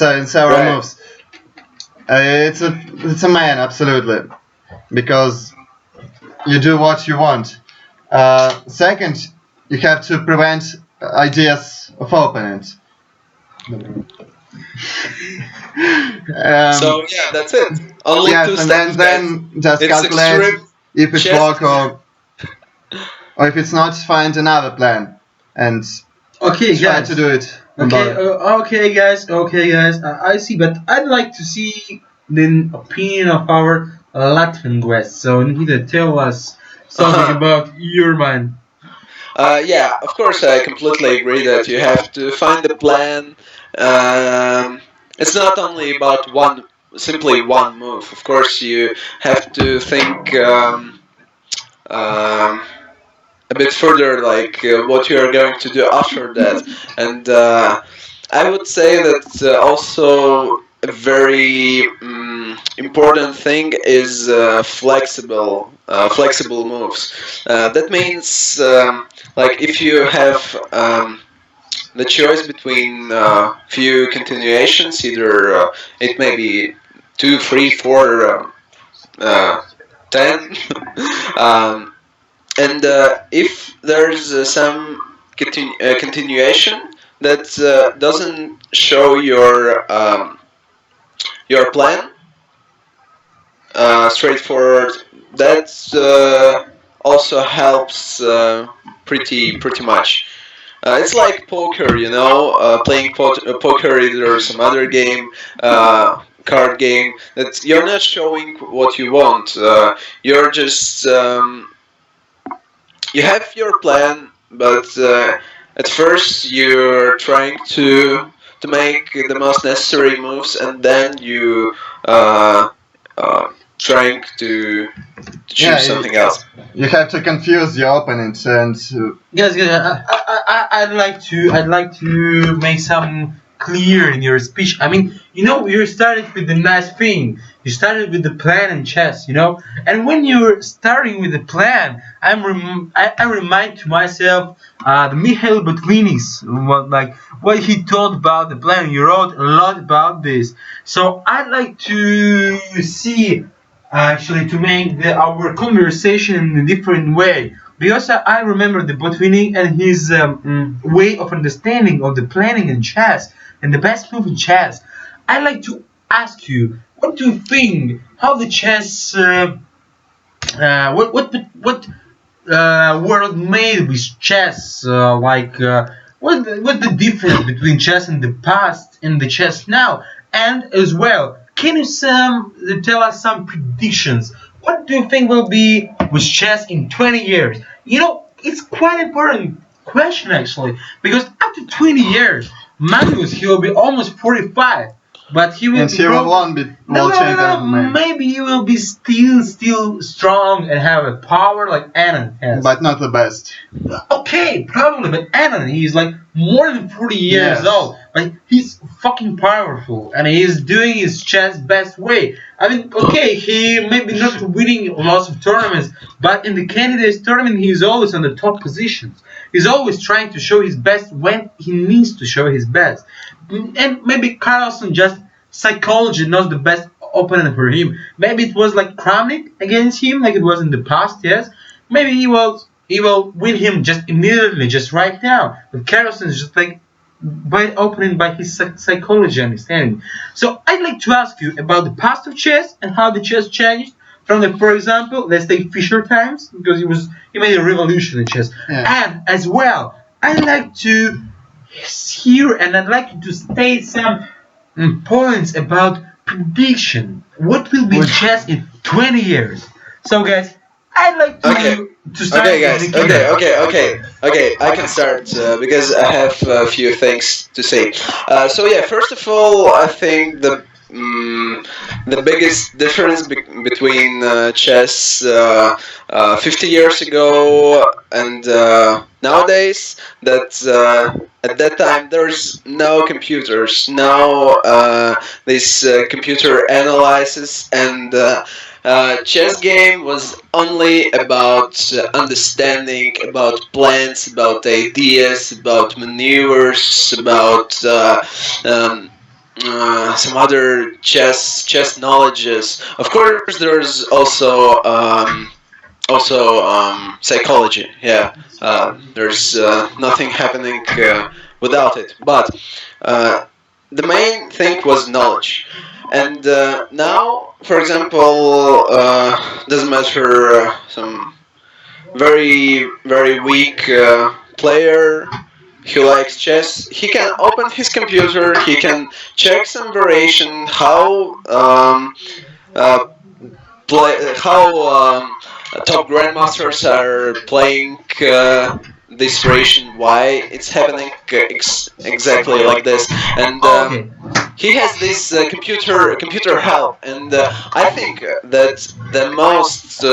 in several Right. moves. It's a man, absolutely, because you do what you want. Second, you have to prevent ideas of opponent. So yeah, that's it. Only two Yes, and steps, guys. then just It's calculate extreme if it chess. work or if it's not, find another plan and Okay, try to guys. do it on Okay, board. okay, guys. Okay, guys. I see, but I'd like to see the opinion of our Latvian guest. So Nikita, tell us something about your mind. Yeah, of course, I completely agree that you have to find a plan. Um, it's not only about simply one move. Of course, you have to think um, a bit further, like what you are going to do after that. And I would say that also a very important thing is flexible moves. That means like if you have the choice between few continuations, either it may be two, three, four, uh, 10, um, and if there's some continuation that doesn't show your plan straightforward, that also helps pretty much. It's like poker, playing poker or some other game, card game. That you're not showing what you want. You're just you have your plan, but at first you're trying to make the most necessary moves, and then you uh, uh, trying to choose Yeah, something else. you have to confuse your opponent and Guys, I'd like to make some clear in your speech. I mean, you started with the nice thing. You started with the plan in chess. And when you're starting with the plan, I remind to myself the Mikhail Botvinnik's what he thought about the plan. You wrote a lot about this, so I'd like to see actually to make our conversation in a different way because I remember the Botvinnik and his way of understanding of the planning in chess and the best move in chess. I'd like to ask you, what do you think? How the chess? What world made with chess? What's the difference between chess in the past and the chess now? And as well, can you tell us some predictions? What do you think will be with chess in 20 years? It's quite important question actually because after 20 years, Magnus he will be almost 45, but he will and be he will probably won be no, world no, no, no. champion maybe, Maybe you will be still strong and have a power like Annan has. but not the best. Okay, probably, but Annan, he's like more than 40 years Yes. old. Like he's fucking powerful, and he's doing his chess best way. I mean, okay, he maybe not winning lots of tournaments, but in the candidates tournament, he's always on the top positions. He's always trying to show his best when he needs to show his best. And maybe Carlsen just psychology not the best opponent for him. Maybe it was like Kramnik against him, like it was in the past. Yes, maybe he will win him just immediately, just right now. But Carlsen is just like by opening by his psychology understanding. So I'd like to ask you about the past of chess and how the chess changed from the, for example, let's take Fischer times because he made a revolution in chess, Yeah. and as well I'd like to hear and I'd like you to state some points about prediction. What will be Would- chess in 20 years? So guys, I'd like Okay. to start Okay, with guys. Nikita. Okay. I can start because I have a few things to say. So yeah, first of all, I think the biggest difference between chess 50 years ago and nowadays that at that time there's no computers, no this computer analysis, and chess game was only about understanding, about plans, about ideas, about maneuvers, about some other chess knowledges. Of course, there's also psychology. Yeah, there's nothing happening without it. But uh, the main thing was knowledge. And now, for example, doesn't matter some very weak player who likes chess. He can open his computer. He can check some variation uh, how top grandmasters are playing this variation, why it's happening exactly like this, and Okay. he has this computer help, and I think that the most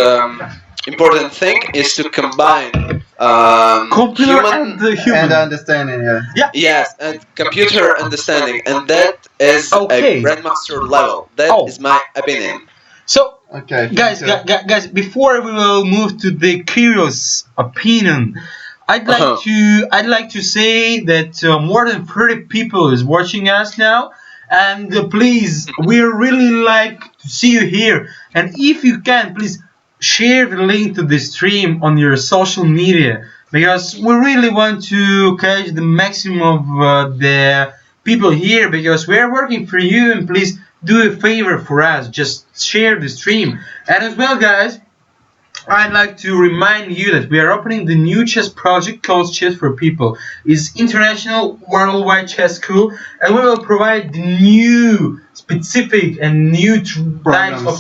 important thing is to combine Computer and human, the And human. understanding, yeah. Yeah. yes, and computer understanding, and that is a Okay. grandmaster level. That Oh. is my opinion. So, Okay. guys, thank you. guys, before we will move to the curious opinion, Uh-huh. I'd like to say that more than 30 people is watching us now, and please, we really like to see you here. And if you can, please share the link to the stream on your social media because we really want to catch the maximum of the people here because we're working for you. And please do a favor for us, just share the stream. And as well, guys, I'd like to remind you that we are opening the new chess project called Chess for People. It's international worldwide chess school, and we will provide the new specific and new types of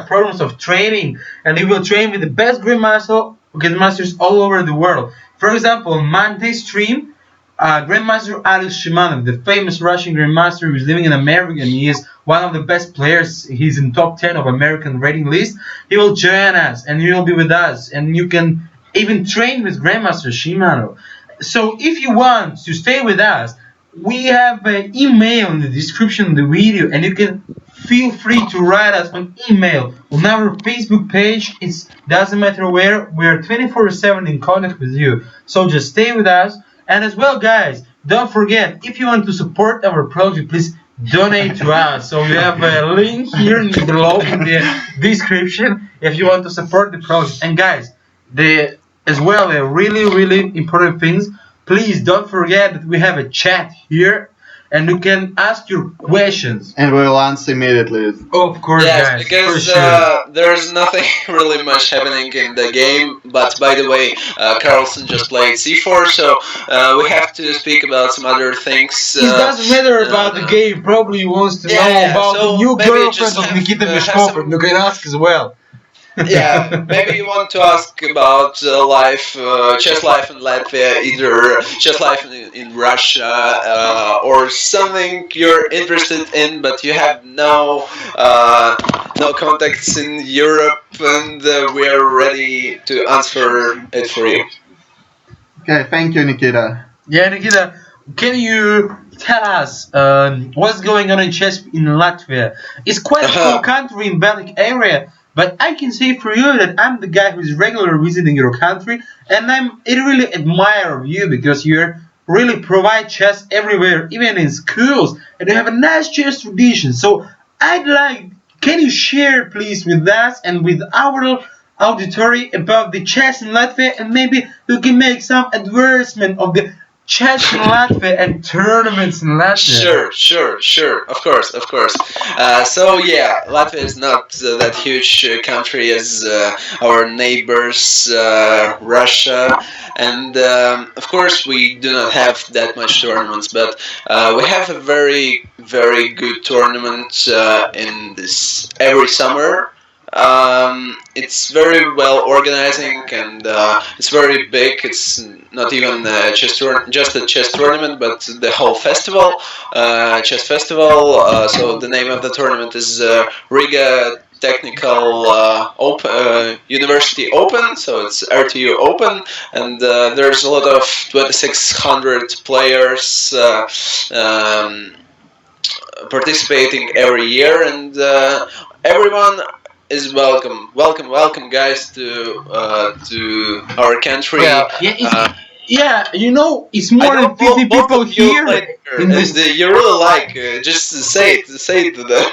programs of training, and we will train with the best grandmasters all over the world. For example, on Monday stream, Grandmaster Alex Shimanov, the famous Russian grandmaster who's living in America, and he is one of the best players. He's in top 10 of American rating list. He will join us, and he will be with us, and you can even train with Grandmaster Shimanov. So if you want to stay with us, we have an email in the description of the video, and you can feel free to write us an email on our Facebook page. It doesn't matter where, we're 24/7 in contact with you. So just stay with us. And as well, guys, don't forget, if you want to support our project, please donate to us. So you have a link here below in the description if you want to support the project. And guys, the as well, a really important things. Please don't forget that we have a chat here, and you can ask your questions. And we'll answer immediately. Of course, Yes, guys, for because sure. there's nothing really much happening in the game. But by the way, Carlsen just played c4, so we have to speak about some other things. It doesn't matter about the game. Probably he wants to know Yeah, about the so new maybe girlfriend just of Nikita have Meskovs. some. You can ask as well. Yeah, maybe you want to ask about life, chess life in Latvia, either chess life in Russia, or something you're interested in, but you have no contacts in Europe, and we are ready to answer it for you. Okay, thank you, Nikita. Yeah, Nikita, can you tell us what's going on in chess in Latvia? It's quite a cool country in Baltic area, but I can say for you that I'm the guy who's regularly visiting your country, and I really admire of you because you really provide chess everywhere, even in schools, and you have a nice chess tradition. So I'd like, can you share please with us and with our auditory about the chess in Latvia, and maybe you can make some advertisement of the chess in Latvia and tournaments in Latvia. Sure. Of course. So yeah, Latvia is not that huge country as our neighbors, Russia, and of course we do not have that much tournaments, but we have a very good tournament in this every summer. It's very well organizing and it's very big. It's not even just a chess tournament, but the whole festival, chess festival. So the name of the tournament is Riga Technical University Open. So it's RTU Open, and there's a lot of 2,600 players. Participating every year, and everyone is welcome, guys, to our country. Well, Yeah, it's I more know than 50 both people of you here played here, in and this. you really like. Just say it to them.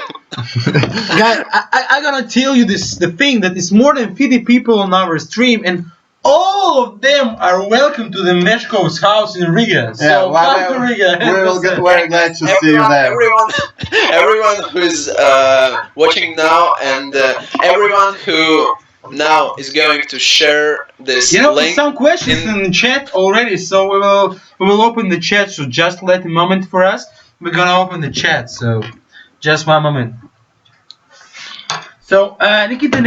Guys, I gotta tell you this: the thing that is more than 50 people on our stream, and all of them are welcome to the Meskovs house in Riga. So yeah, come to Riga. we will get very glad to see you everyone, there. everyone, everyone who's watching now, and everyone who now is going to share this link Some questions in. in chat already, so we will open the chat. So just let a moment for us. We're gonna open the chat. So just one moment. So Nikita,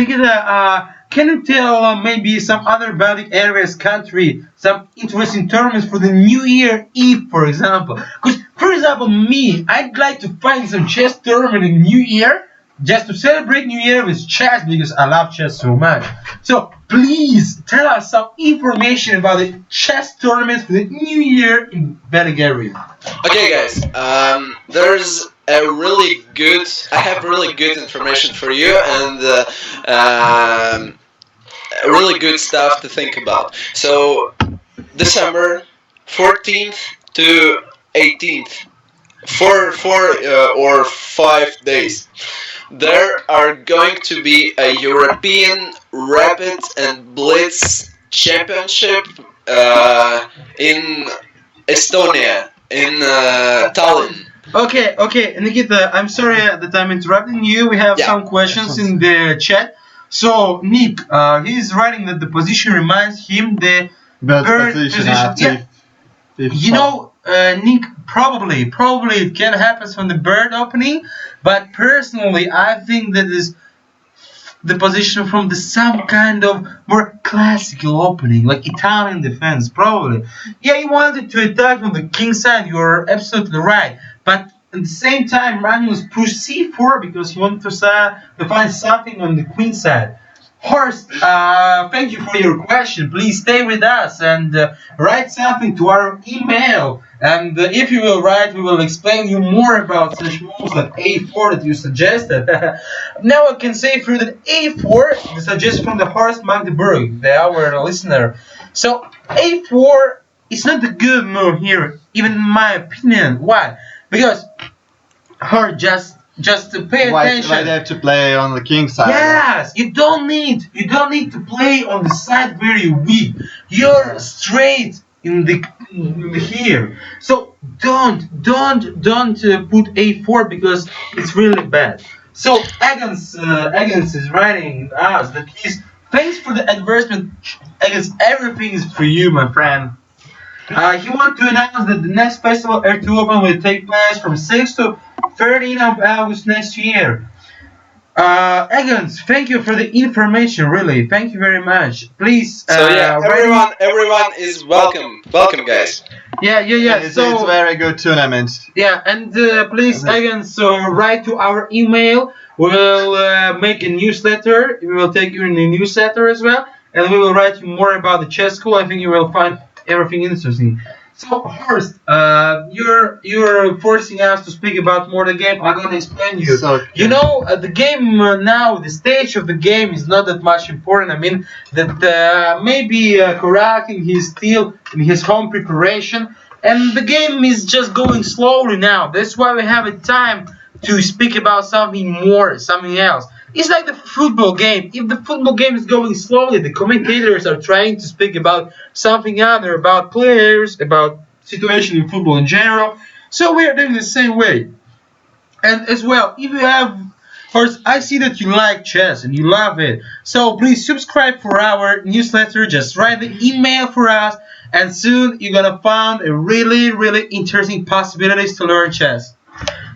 can you tell maybe some other Baltic areas country some interesting tournaments for the New Year Eve, for example? Because for example, me, I'd like to find some chess tournament in New Year just to celebrate New Year with chess because I love chess so much. So please tell us some information about the chess tournaments for the New Year in Baltic area. Okay, guys. There's a really good. I have really good information for you, and really good stuff to think about. So December 14th to 18th, or 5 days. There are going to be a European Rapid and Blitz Championship in Estonia, in Tallinn. Okay, Nikita, I'm sorry that I'm interrupting you. We have Yeah. some questions in the chat. So, Nick, he's writing that the position reminds him the But bird position position. after Nick, probably it can happen from the bird opening, but personally, I think that is the position from the some kind of more classical opening, like Italian defense, probably. Yeah, he wanted to attack on the king side. You're absolutely right, but at the same time, Magnus pushed c4 because he wanted to find something on the queen side. Horst, thank you for your question. Please stay with us and write something to our email. And if you will write, we will explain you more about such moves like a4 that you suggested. Now I can say for you that a4, the suggestion from the Horst Magdeburg, our listener. So a4 is not a good move here, even in my opinion. Why? Because her just to pay attention. why they have to play on the king side? Yes, you don't need to play on the side where you weak. You're straight in the here. So don't put a4 because it's really bad. So Agans is writing us that he's thanks for the advertisement. Agans, everything is for you, my friend. He wants to announce that the next festival R2 Open will take place from 6th to 13th of August next year. Agans, thank you for the information, really. Thank you very much. Please, So yeah, everyone is welcome, guys. Yeah. It's a very good tournament. Yeah, and please, Agans, write to our email. We'll make a newsletter. We will take you in the newsletter as well, and we will write you more about the chess school. I think you will find everything interesting. So first, you're forcing us to speak about more the game. I'm gonna explain you. So, The game now, the stage of the game is not that much important. I mean that maybe Karjakin he's still in his home preparation, and the game is just going slowly now. That's why we have a time to speak about something else. It's like the football game. If the football game is going slowly, the commentators are trying to speak about something other, about players, about situation in football in general. So we are doing the same way. And as well, if you have, first, I see that you like chess and you love it. So please subscribe for our newsletter. Just write the email for us, and soon you're gonna find a really, really interesting possibilities to learn chess.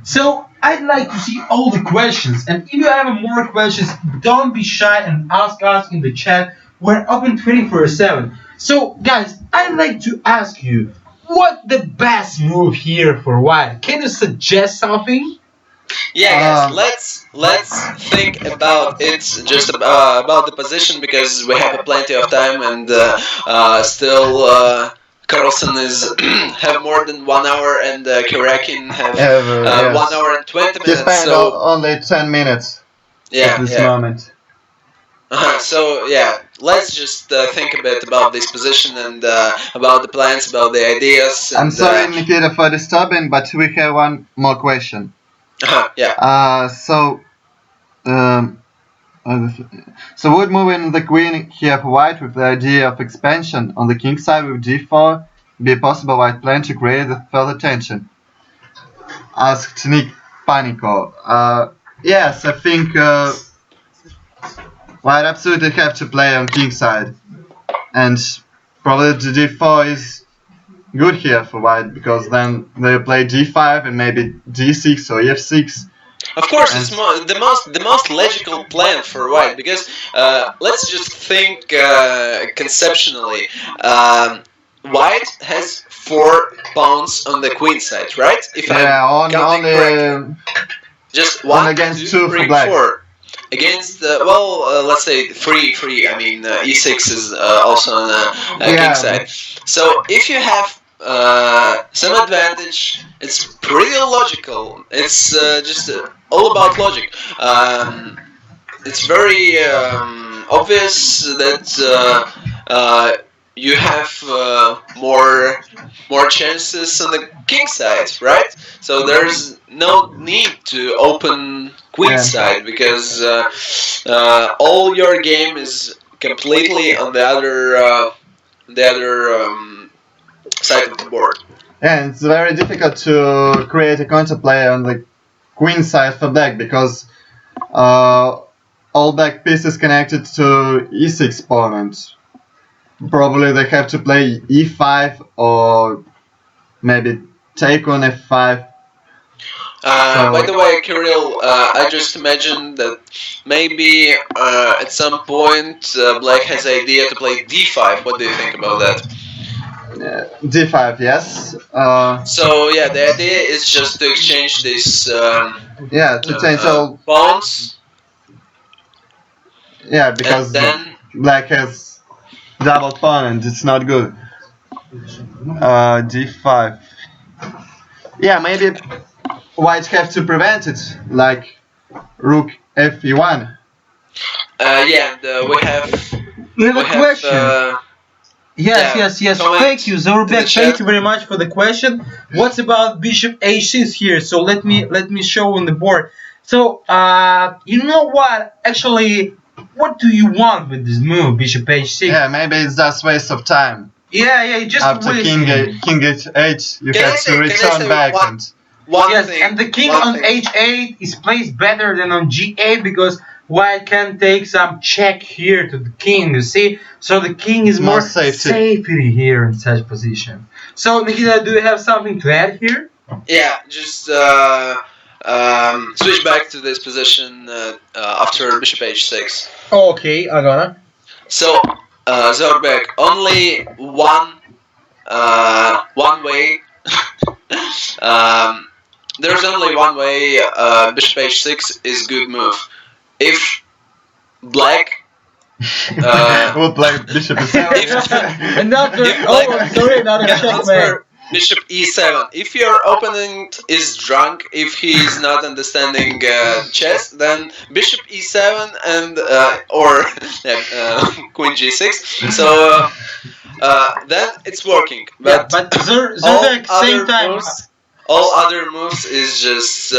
So I'd like to see all the questions, and if you have more questions, don't be shy and ask us in the chat. We're open 24/7. So guys, I'd like to ask you, what the best move here for white? Can you suggest something? Yeah, guys, let's think about it. Just about the position because we have plenty of time and still. Carlsen is have more than 1 hour and Karjakin have Ever, 1 hour and 20 He minutes. spent So only 10 minutes at yeah, this yeah. moment. So yeah, let's just think a bit about this position and about the plans, about the ideas. I'm And, sorry, Nikita, for disturbing, but we have one more question. yeah. Um, so would moving the queen here for white with the idea of expansion on the king side with d4 be a possible white plan to create further tension? Asked Nick Panico. Yes, I think white absolutely have to play on king side, and probably the d4 is good here for white because then they play d5 and maybe d6 or f6. Of course, it's the most logical plan for white because let's just think conceptually. White has 4 pawns on the queen side, right? If Yeah, I'm counting correctly. only Just one 1, against 2, two for 3, black. 4. Against let's say 3, 3. I mean, e6 is also on the king side. So if you have some advantage, it's pretty logical. It's just all about logic. It's very obvious that you have more chances on the king side, right? So there's no need to open queen side because all your game is completely on the other side of the board. Yeah, it's very difficult to create a counterplay on the queen side for black because all black pieces connected to e6 pawn. Probably they have to play e5 or maybe take on f5. By the way, Kirill, I just imagined that maybe at some point Black has the idea to play d5. What do you think about that? d5, yes. So yeah, the idea is just to exchange these Yeah, to change all. pawns, Yeah, and because then black has double pawn and it's not good. d5. Yeah, maybe white have to prevent it, like rook fe1. yeah, and we have We have a question. Yes, yeah, yes, yes. comment Thank you, in the Zorbek. chat. Thank you very much for the question. What's about bishop h6 here? So let me show on the board. So you know what? Actually, what do you want with this move, bishop h6? Yeah, maybe it's just waste of time. Yeah, just After king h8, you Can I have say- to can I return say back one- and One Yes, thing, and the king one on thing. h8 is placed better than on g8 because white can take some check here to the king, you see? So the king is more More safety. here in such position. So Nikita, do you have something to add here? Yeah, just switch back to this position after bishop h6. Okay, I gonna. So Zorbek, only one way. um, there's only one way. Bishop h6 is good move. If black we'll play bishop e7. Another, if oh, black I'm sorry, another can checkmate. answer bishop e7. If your opponent is drunk, if he's not understanding chess, then bishop e7 and or queen g6. So then it's working. Yeah, But but all Zorbek, same other time. moves, all other moves is just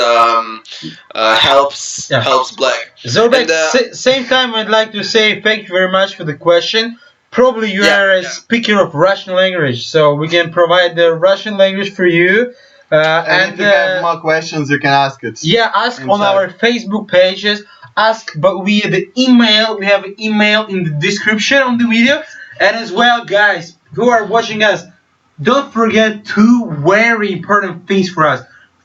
helps black. Zorbek, And same time, I'd like to say thank you very much for the question. Probably you are a speaker of Russian language, so we can provide the Russian language for you. And if you have more questions, you can ask it. Yeah, ask on inside. our Facebook pages. Ask, but via the email. We have an email in the description on the video. And as well, guys who are watching us, don't forget two very important things for us.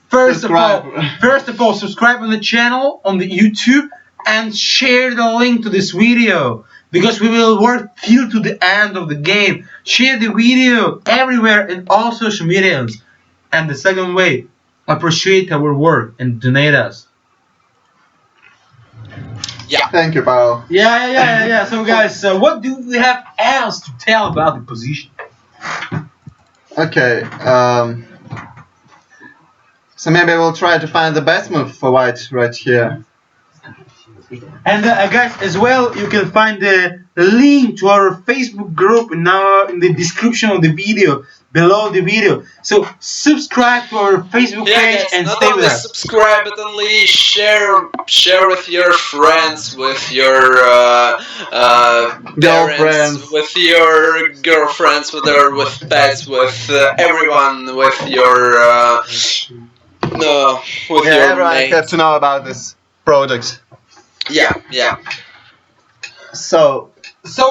First of all, subscribe on the channel on the YouTube and share the link to this video because we will work till to the end of the game. Share the video everywhere in all social medias. And the second way, appreciate our work and donate us. Yeah. Thank you, Pavel. Yeah. So guys, what do we have else to tell about the position? Okay. So maybe we'll try to find the best move for white right here. And guys, as well, you can find the link to our Facebook group in the description of the video, below the video. So subscribe to our Facebook page guys, and not stay with only us. subscribe, but only share with your friends, with your parents, with your girlfriends, with pets, with everyone, with your with your Everyone mates. has to know about this product. Yeah. So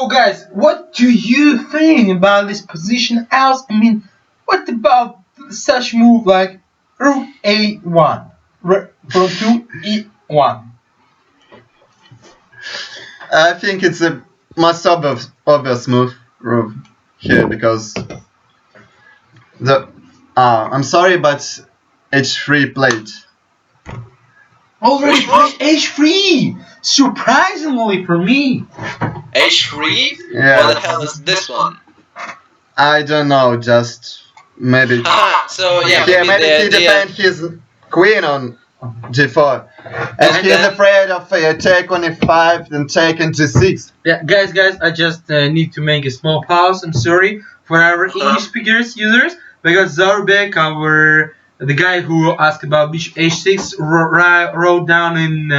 guys, what do you think about this position else? I mean, what about such move like rook a1, rook to e1? I think it's a most obvious move here because I'm sorry, but h3 played. Already played h3! Surprisingly for me. H3? Yeah. What the hell is this one? I don't know, just maybe. So yeah, Maybe he defends his queen on g4. And he's afraid of take on e5 and take on g6. Yeah, guys, I just need to make a small pause. I'm sorry for our English speakers users because Zarbek, the guy who asked about bishop h6, wrote down in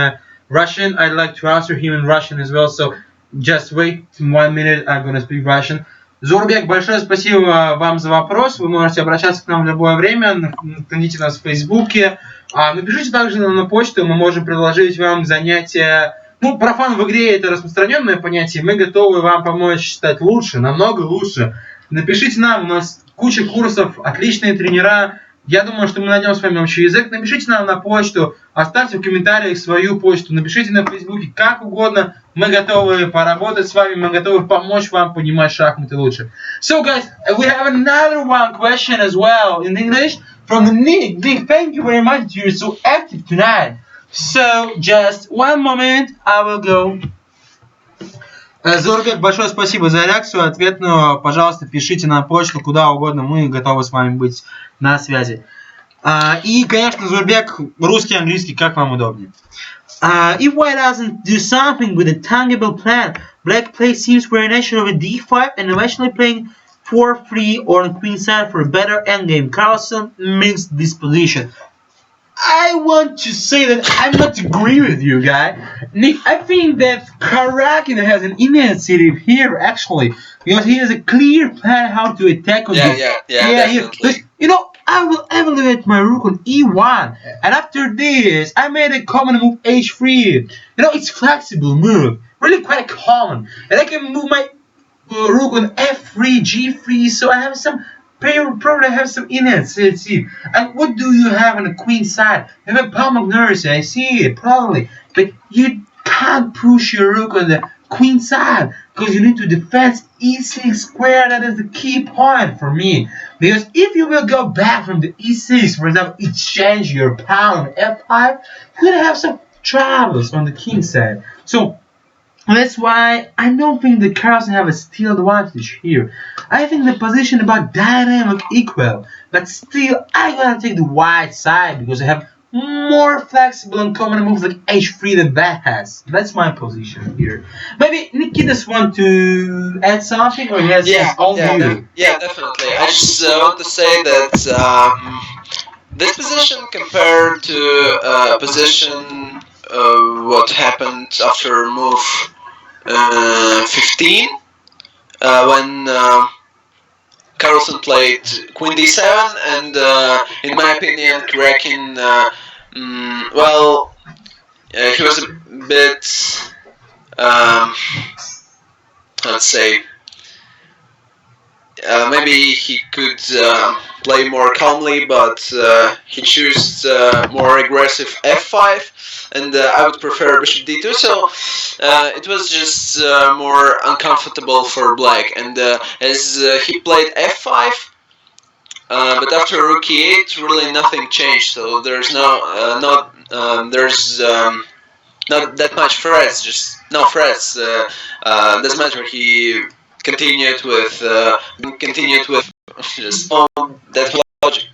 Russian. I'd like to answer him in Russian as well. So just wait 1 minute. I'm gonna speak Russian. Зорбек, большое спасибо вам за вопрос. Вы можете обращаться к нам в любое время. Находите нас в Фейсбуке. Напишите также нам на почту. Мы можем предложить вам занятия. Ну, профан в игре это распространенное понятие. Мы готовы вам помочь стать лучше, намного лучше. Напишите нам, у нас куча курсов, отличные тренера. Я думаю, что мы найдем с вами общий язык. Напишите нам на почту, оставьте в комментариях свою почту, напишите на Фейсбуке, как угодно. Мы готовы поработать с вами, мы готовы помочь вам понимать шахматы лучше. So guys, we have another one question as well in English from Nick. Nick, thank you very much. You're so active tonight. So just 1 moment, I will go. Зорбек, большое спасибо за реакцию ответную. Пожалуйста, пишите на почту куда угодно, мы готовы с вами быть на связи. И, конечно, Зорбек, русский, английский, как вам удобнее. If white doesn't do something with a tangible plan, black plays seems variation of a d5 and eventually playing 4-3 or on queen side for a better endgame. Carlsen mixed this position. I want to say that I'm not agree with you, guy. Nick, I think that Karjakin has an initiative here, actually, because he has a clear plan how to attack on definitely. You know, I will evaluate my rook on e1, and after this, I made a common move h3. You know, it's flexible move, really quite common, and I can move my rook on f3, g3, so I have some. Probably have some initiative. And what do you have on the queen side? You have a palm of nerves, I see it, probably. But you can't push your rook on the queen side because you need to defend e6 square. That is the key point for me. Because if you will go back from the e6, for example, exchange your pawn on f5, you're going to have some troubles on the king side. So that's why I don't think the Carlsen have a steel advantage here. I think the position about dynamic equal, but still I gotta take the white side because I have more flexible and common moves like h3 than that has. That's my position here. Maybe Nikitas want to add something or he has his own view? Yeah, definitely. I just want to say that this position compared to position what happened after move 15 when Carlsen played Queen D7, and in my opinion, Karjakin, well, he was a bit, um, let's say, maybe he could play more calmly, but he chose more aggressive f5, and I would prefer bishop d2. So it was just more uncomfortable for black. And as he played f5, but after rook e8, really nothing changed. So there's not that much threats, just no threats. Doesn't matter. He continued with just that logic.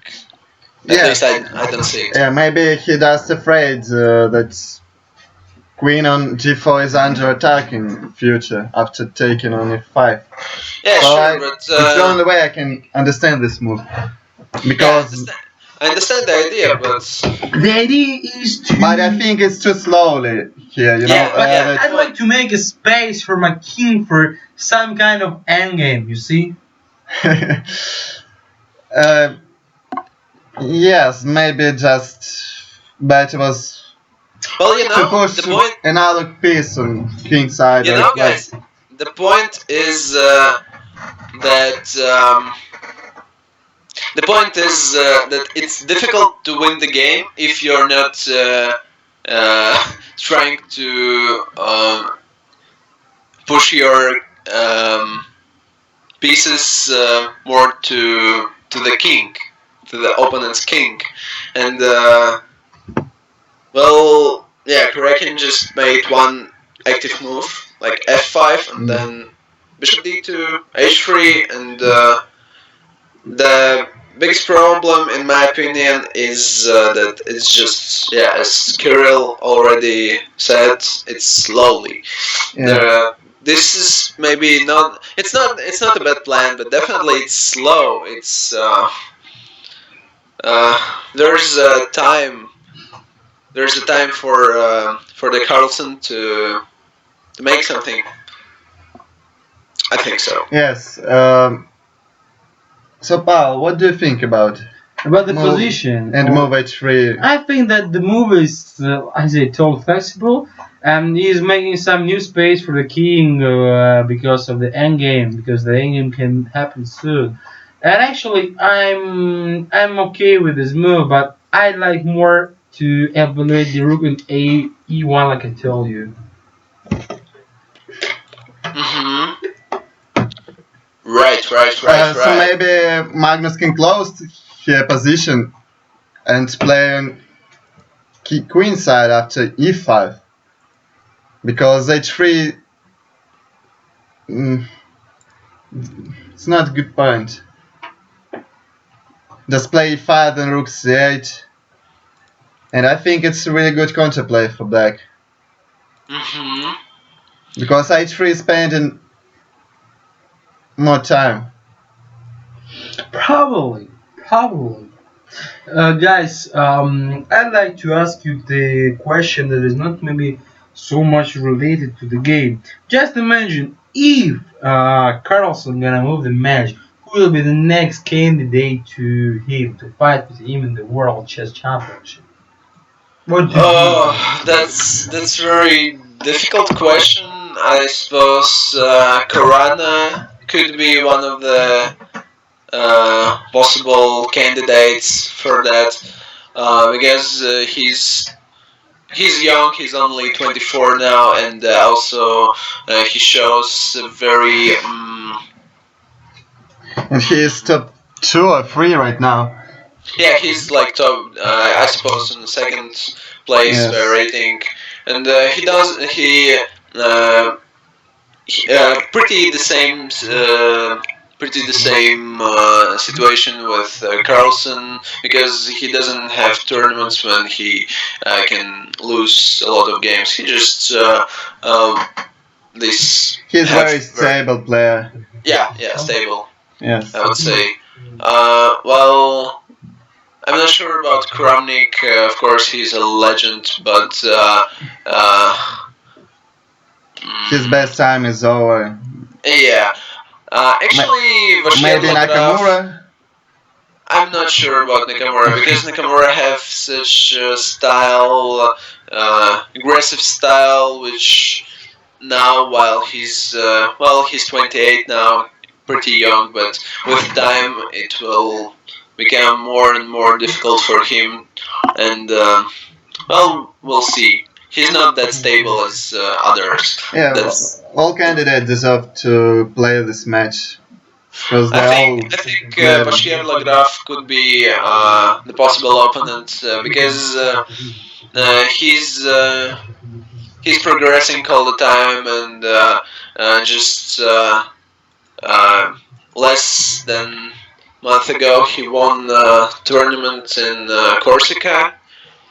At Yeah. least I don't see it. Yeah, maybe he just afraid that queen on g4 is under attack in future after taking on f5. Yeah, So sure, but it's the only way I can understand this move. Because I understand the idea, but The idea is to. but I think it's too slowly here, you know. Yeah, but yeah. I'd like to make a space for my king for some kind of endgame, you see? uh, yes, maybe just better was Well, you to know, push the point. another piece on king side. You or know, like- guys, the point is that that it's difficult to win the game if you're not trying to push your pieces more to the king, to the opponent's king, and well, yeah, Karjakin just made one active move like f5 and then bishop d2, h3, and the biggest problem, in my opinion, is that it's just, yeah, as Kirill already said, it's slowly. Yeah. This is maybe not. It's not a bad plan, but definitely it's slow. It's there's a time. There's a time for the Carlsen to make something. I think so. Yes. So Paul, what do you think about About the move position. and or- move h3? I think that the move is, as I told, flexible, and he is making some new space for the king because of the endgame, because the endgame can happen soon. And actually, I'm okay with this move, but I like more to evaluate the rook in e1, like I told you. Mhm. Right. So maybe Magnus can close here position and play on queen side after e5 because h3 it's not a good point. Just play e5 and rook c8, and I think it's a really good counterplay for black Mhm. because h3 is spending more time. Probably. Guys, I'd like to ask you the question that is not maybe so much related to the game. Just imagine if Carlsen gonna move the match, who will be the next candidate to him to fight with him in the World Chess Championship? What do you Oh, that's very difficult question. I suppose Corona could be one of the possible candidates for that because he's young. He's only 24 now, and also he shows a very And he is top 2 or 3 right now. yeah. He's like top. I suppose in the second place Yes. rating, and uh, pretty the same. Pretty the same situation with Carlsen because he doesn't have tournaments when he can lose a lot of games. He just this He's very stable player. yeah stable. Yes. I would say. Well, I'm not sure about Kramnik. Of course, he's a legend, but His best time is over. yeah. Actually, Maybe Vashken Lograf, Nakamura. I'm not sure about Nakamura because Nakamura have such a style, aggressive style, which now he's 28 now, pretty young, but with time it will become more and more difficult for him, and we'll see. He's not that stable as others. Yeah, That's all candidates deserve to play this match because they all. I think Yeah. Bashir Lagraf could be the possible opponent because he's progressing all the time and just less than a month ago he won a tournament in Corsica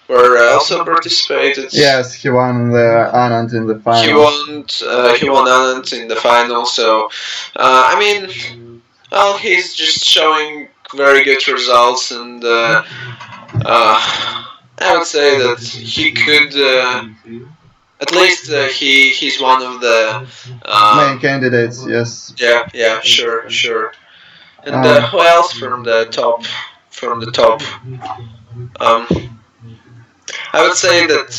where I also participated. Yes, he won the Anand in the He final. won Anand in the final, so I mean, well, he's just showing very good results, and I would say that he could at least he's one of the Main candidates, yes. yeah, sure. And Um, who else from the top? From the top, um, I would say that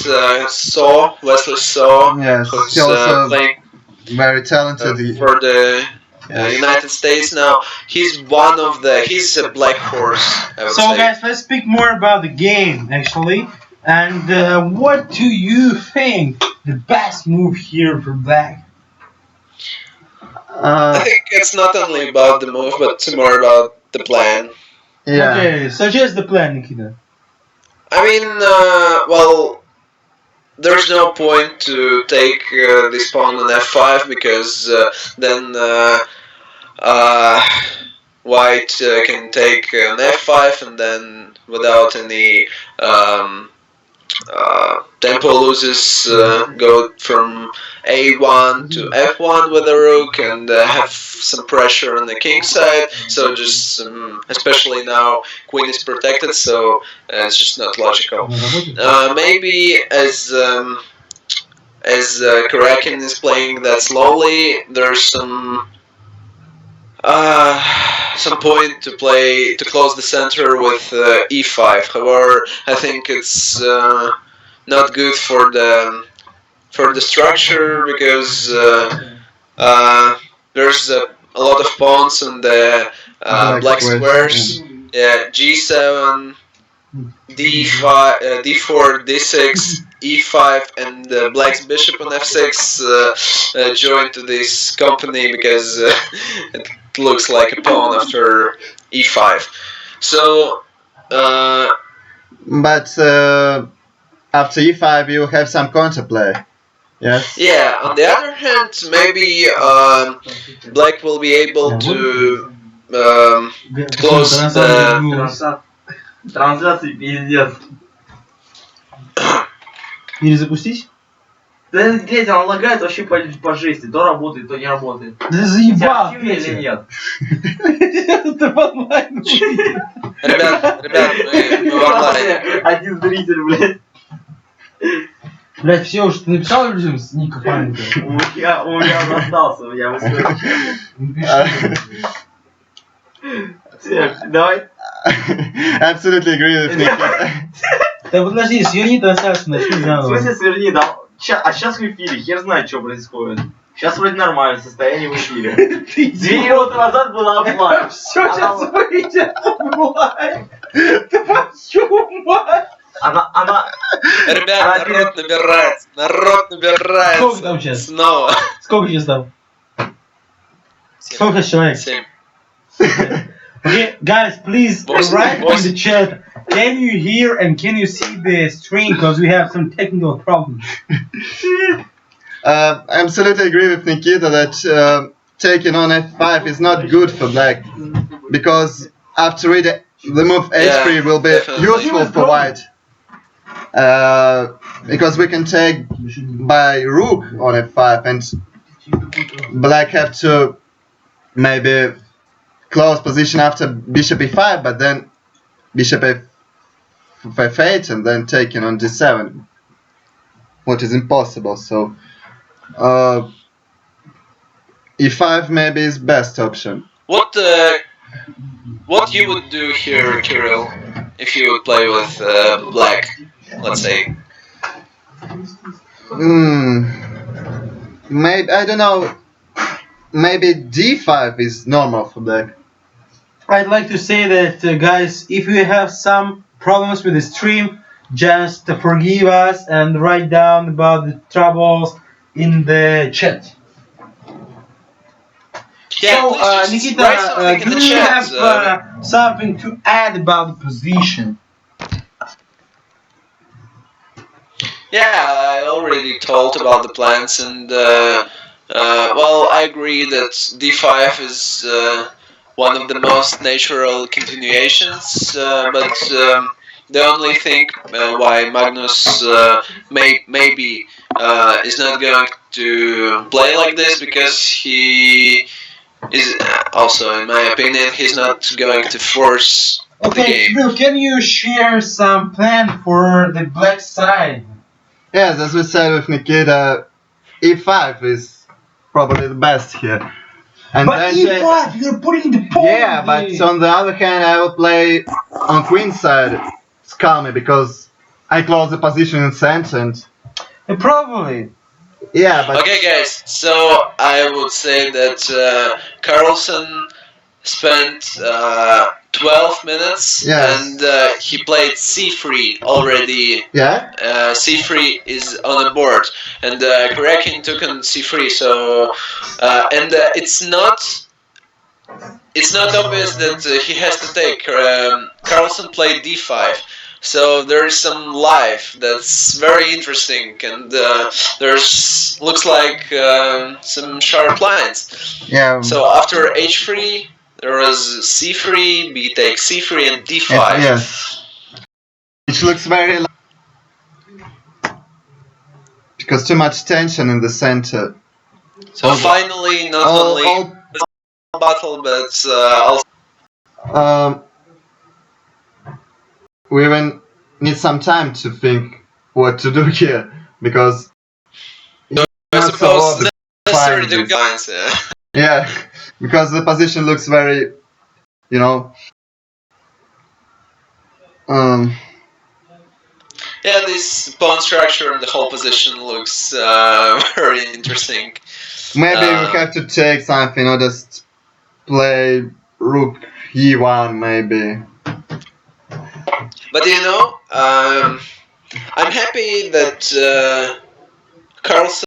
Wesley Saw, yes, he who's also playing very talented. for the Yes. United States now. He's a black horse, I would So say. guys, let's speak more about the game actually. And what do you think the best move here for Black? I think it's not only about the move, but more about the plan. Yeah. Okay, suggest the plan, Nikita. I mean, there's no point to take this pawn on f5 because then uh, white can take an f5 and then without any tempo loses, go from a1 to f1 with a rook and have some pressure on the king side. So just especially now queen is protected, so it's just not logical. Maybe as Karjakin is playing that slowly, there's some point to play to close the center with e5. However, I think it's not good for the structure because there's a lot of pawns on the black squares. Yeah, g7, d5, d4, d6, e5, and black's bishop on f6 join to this company because it looks like a pawn after e5. So, But after e5, you have some counterplay. Yes. yeah, on the other hand, maybe black will be able to close the. Трансляции пиздец. Перезапустить? Да глядь, она лагает вообще по жести. То работает, то не работает. Да Тебя заебал, активно или нет? Ты в онлайн. Ребят, мы в онлайне. Один зритель, блядь. Блять, все уже ты написал людям с Ника Паника? У меня он остался, я выскочил. Давай. Absolutely agree with Nikita. Да подожди, сверни трансляцию, начни В заново. смысле сверни, да? А сейчас в эфире, хер знает, что происходит. Сейчас вроде нормально, состояние в эфире. 2 минуты назад была офлайн. Все сейчас выйдет онлайн. Твою мать. Она... Ребят, народ набирается. Сколько там сейчас? Снова. Сколько сейчас там? Сколько человек? 7. Okay, guys, please write in the chat. Can you hear and can you see the stream? Because we have some technical problems. I absolutely agree with Nikita that taking on f5 is not good for black because after it, the move h3 will be useful for white. Because we can take by rook on f5 and black have to maybe close position after bishop e5, but then bishop f8 and then taking on d7, which is impossible. So E5 maybe is best option. What you would do here, Kirill, if you would play with black, let's say? Maybe I don't know. Maybe D5 is normal for black. I'd like to say that, guys, if you have some problems with the stream, just forgive us and write down about the troubles in the chat. Yeah, So, please just Nikita, write something in do the you chat. have something to add about the position? Yeah, I already told about the plans, and well, I agree that d5 is one of the most natural continuations, but the only thing why Magnus maybe is not going to play like this, because he is also, in my opinion, he's not going to force the Okay, game. Bill, can you share some plan for the black side? Yes, as we said with Nikita, E5 is probably the best here. And But then E5, you're putting the pawn. yeah, but on the other hand, I will play on queen side Scalmy because I close the position in center. And Probably. yeah, but Okay, guys, so I would say that Carlsen spent 12 minutes, Yes. and he played c3 already. yeah, c3 is on the board, and Karjakin took on c3. So, and it's not obvious that he has to take. Carlsen played d5. So there's some life that's very interesting, and there's looks like some sharp lines. yeah. So after h3, there was c3, b takes c3, and d5. Yes. Which looks very because too much tension in the center. So finally, not only all battle, but also. We even need some time to think what to do here because it's I not so suppose obvious necessary to to lines. Yeah. yeah, because the position looks very, you know, um, Yeah, this pawn structure and the whole position looks very interesting. maybe we have to take something or just play rook e1 maybe. But you know, I'm happy that Carlsen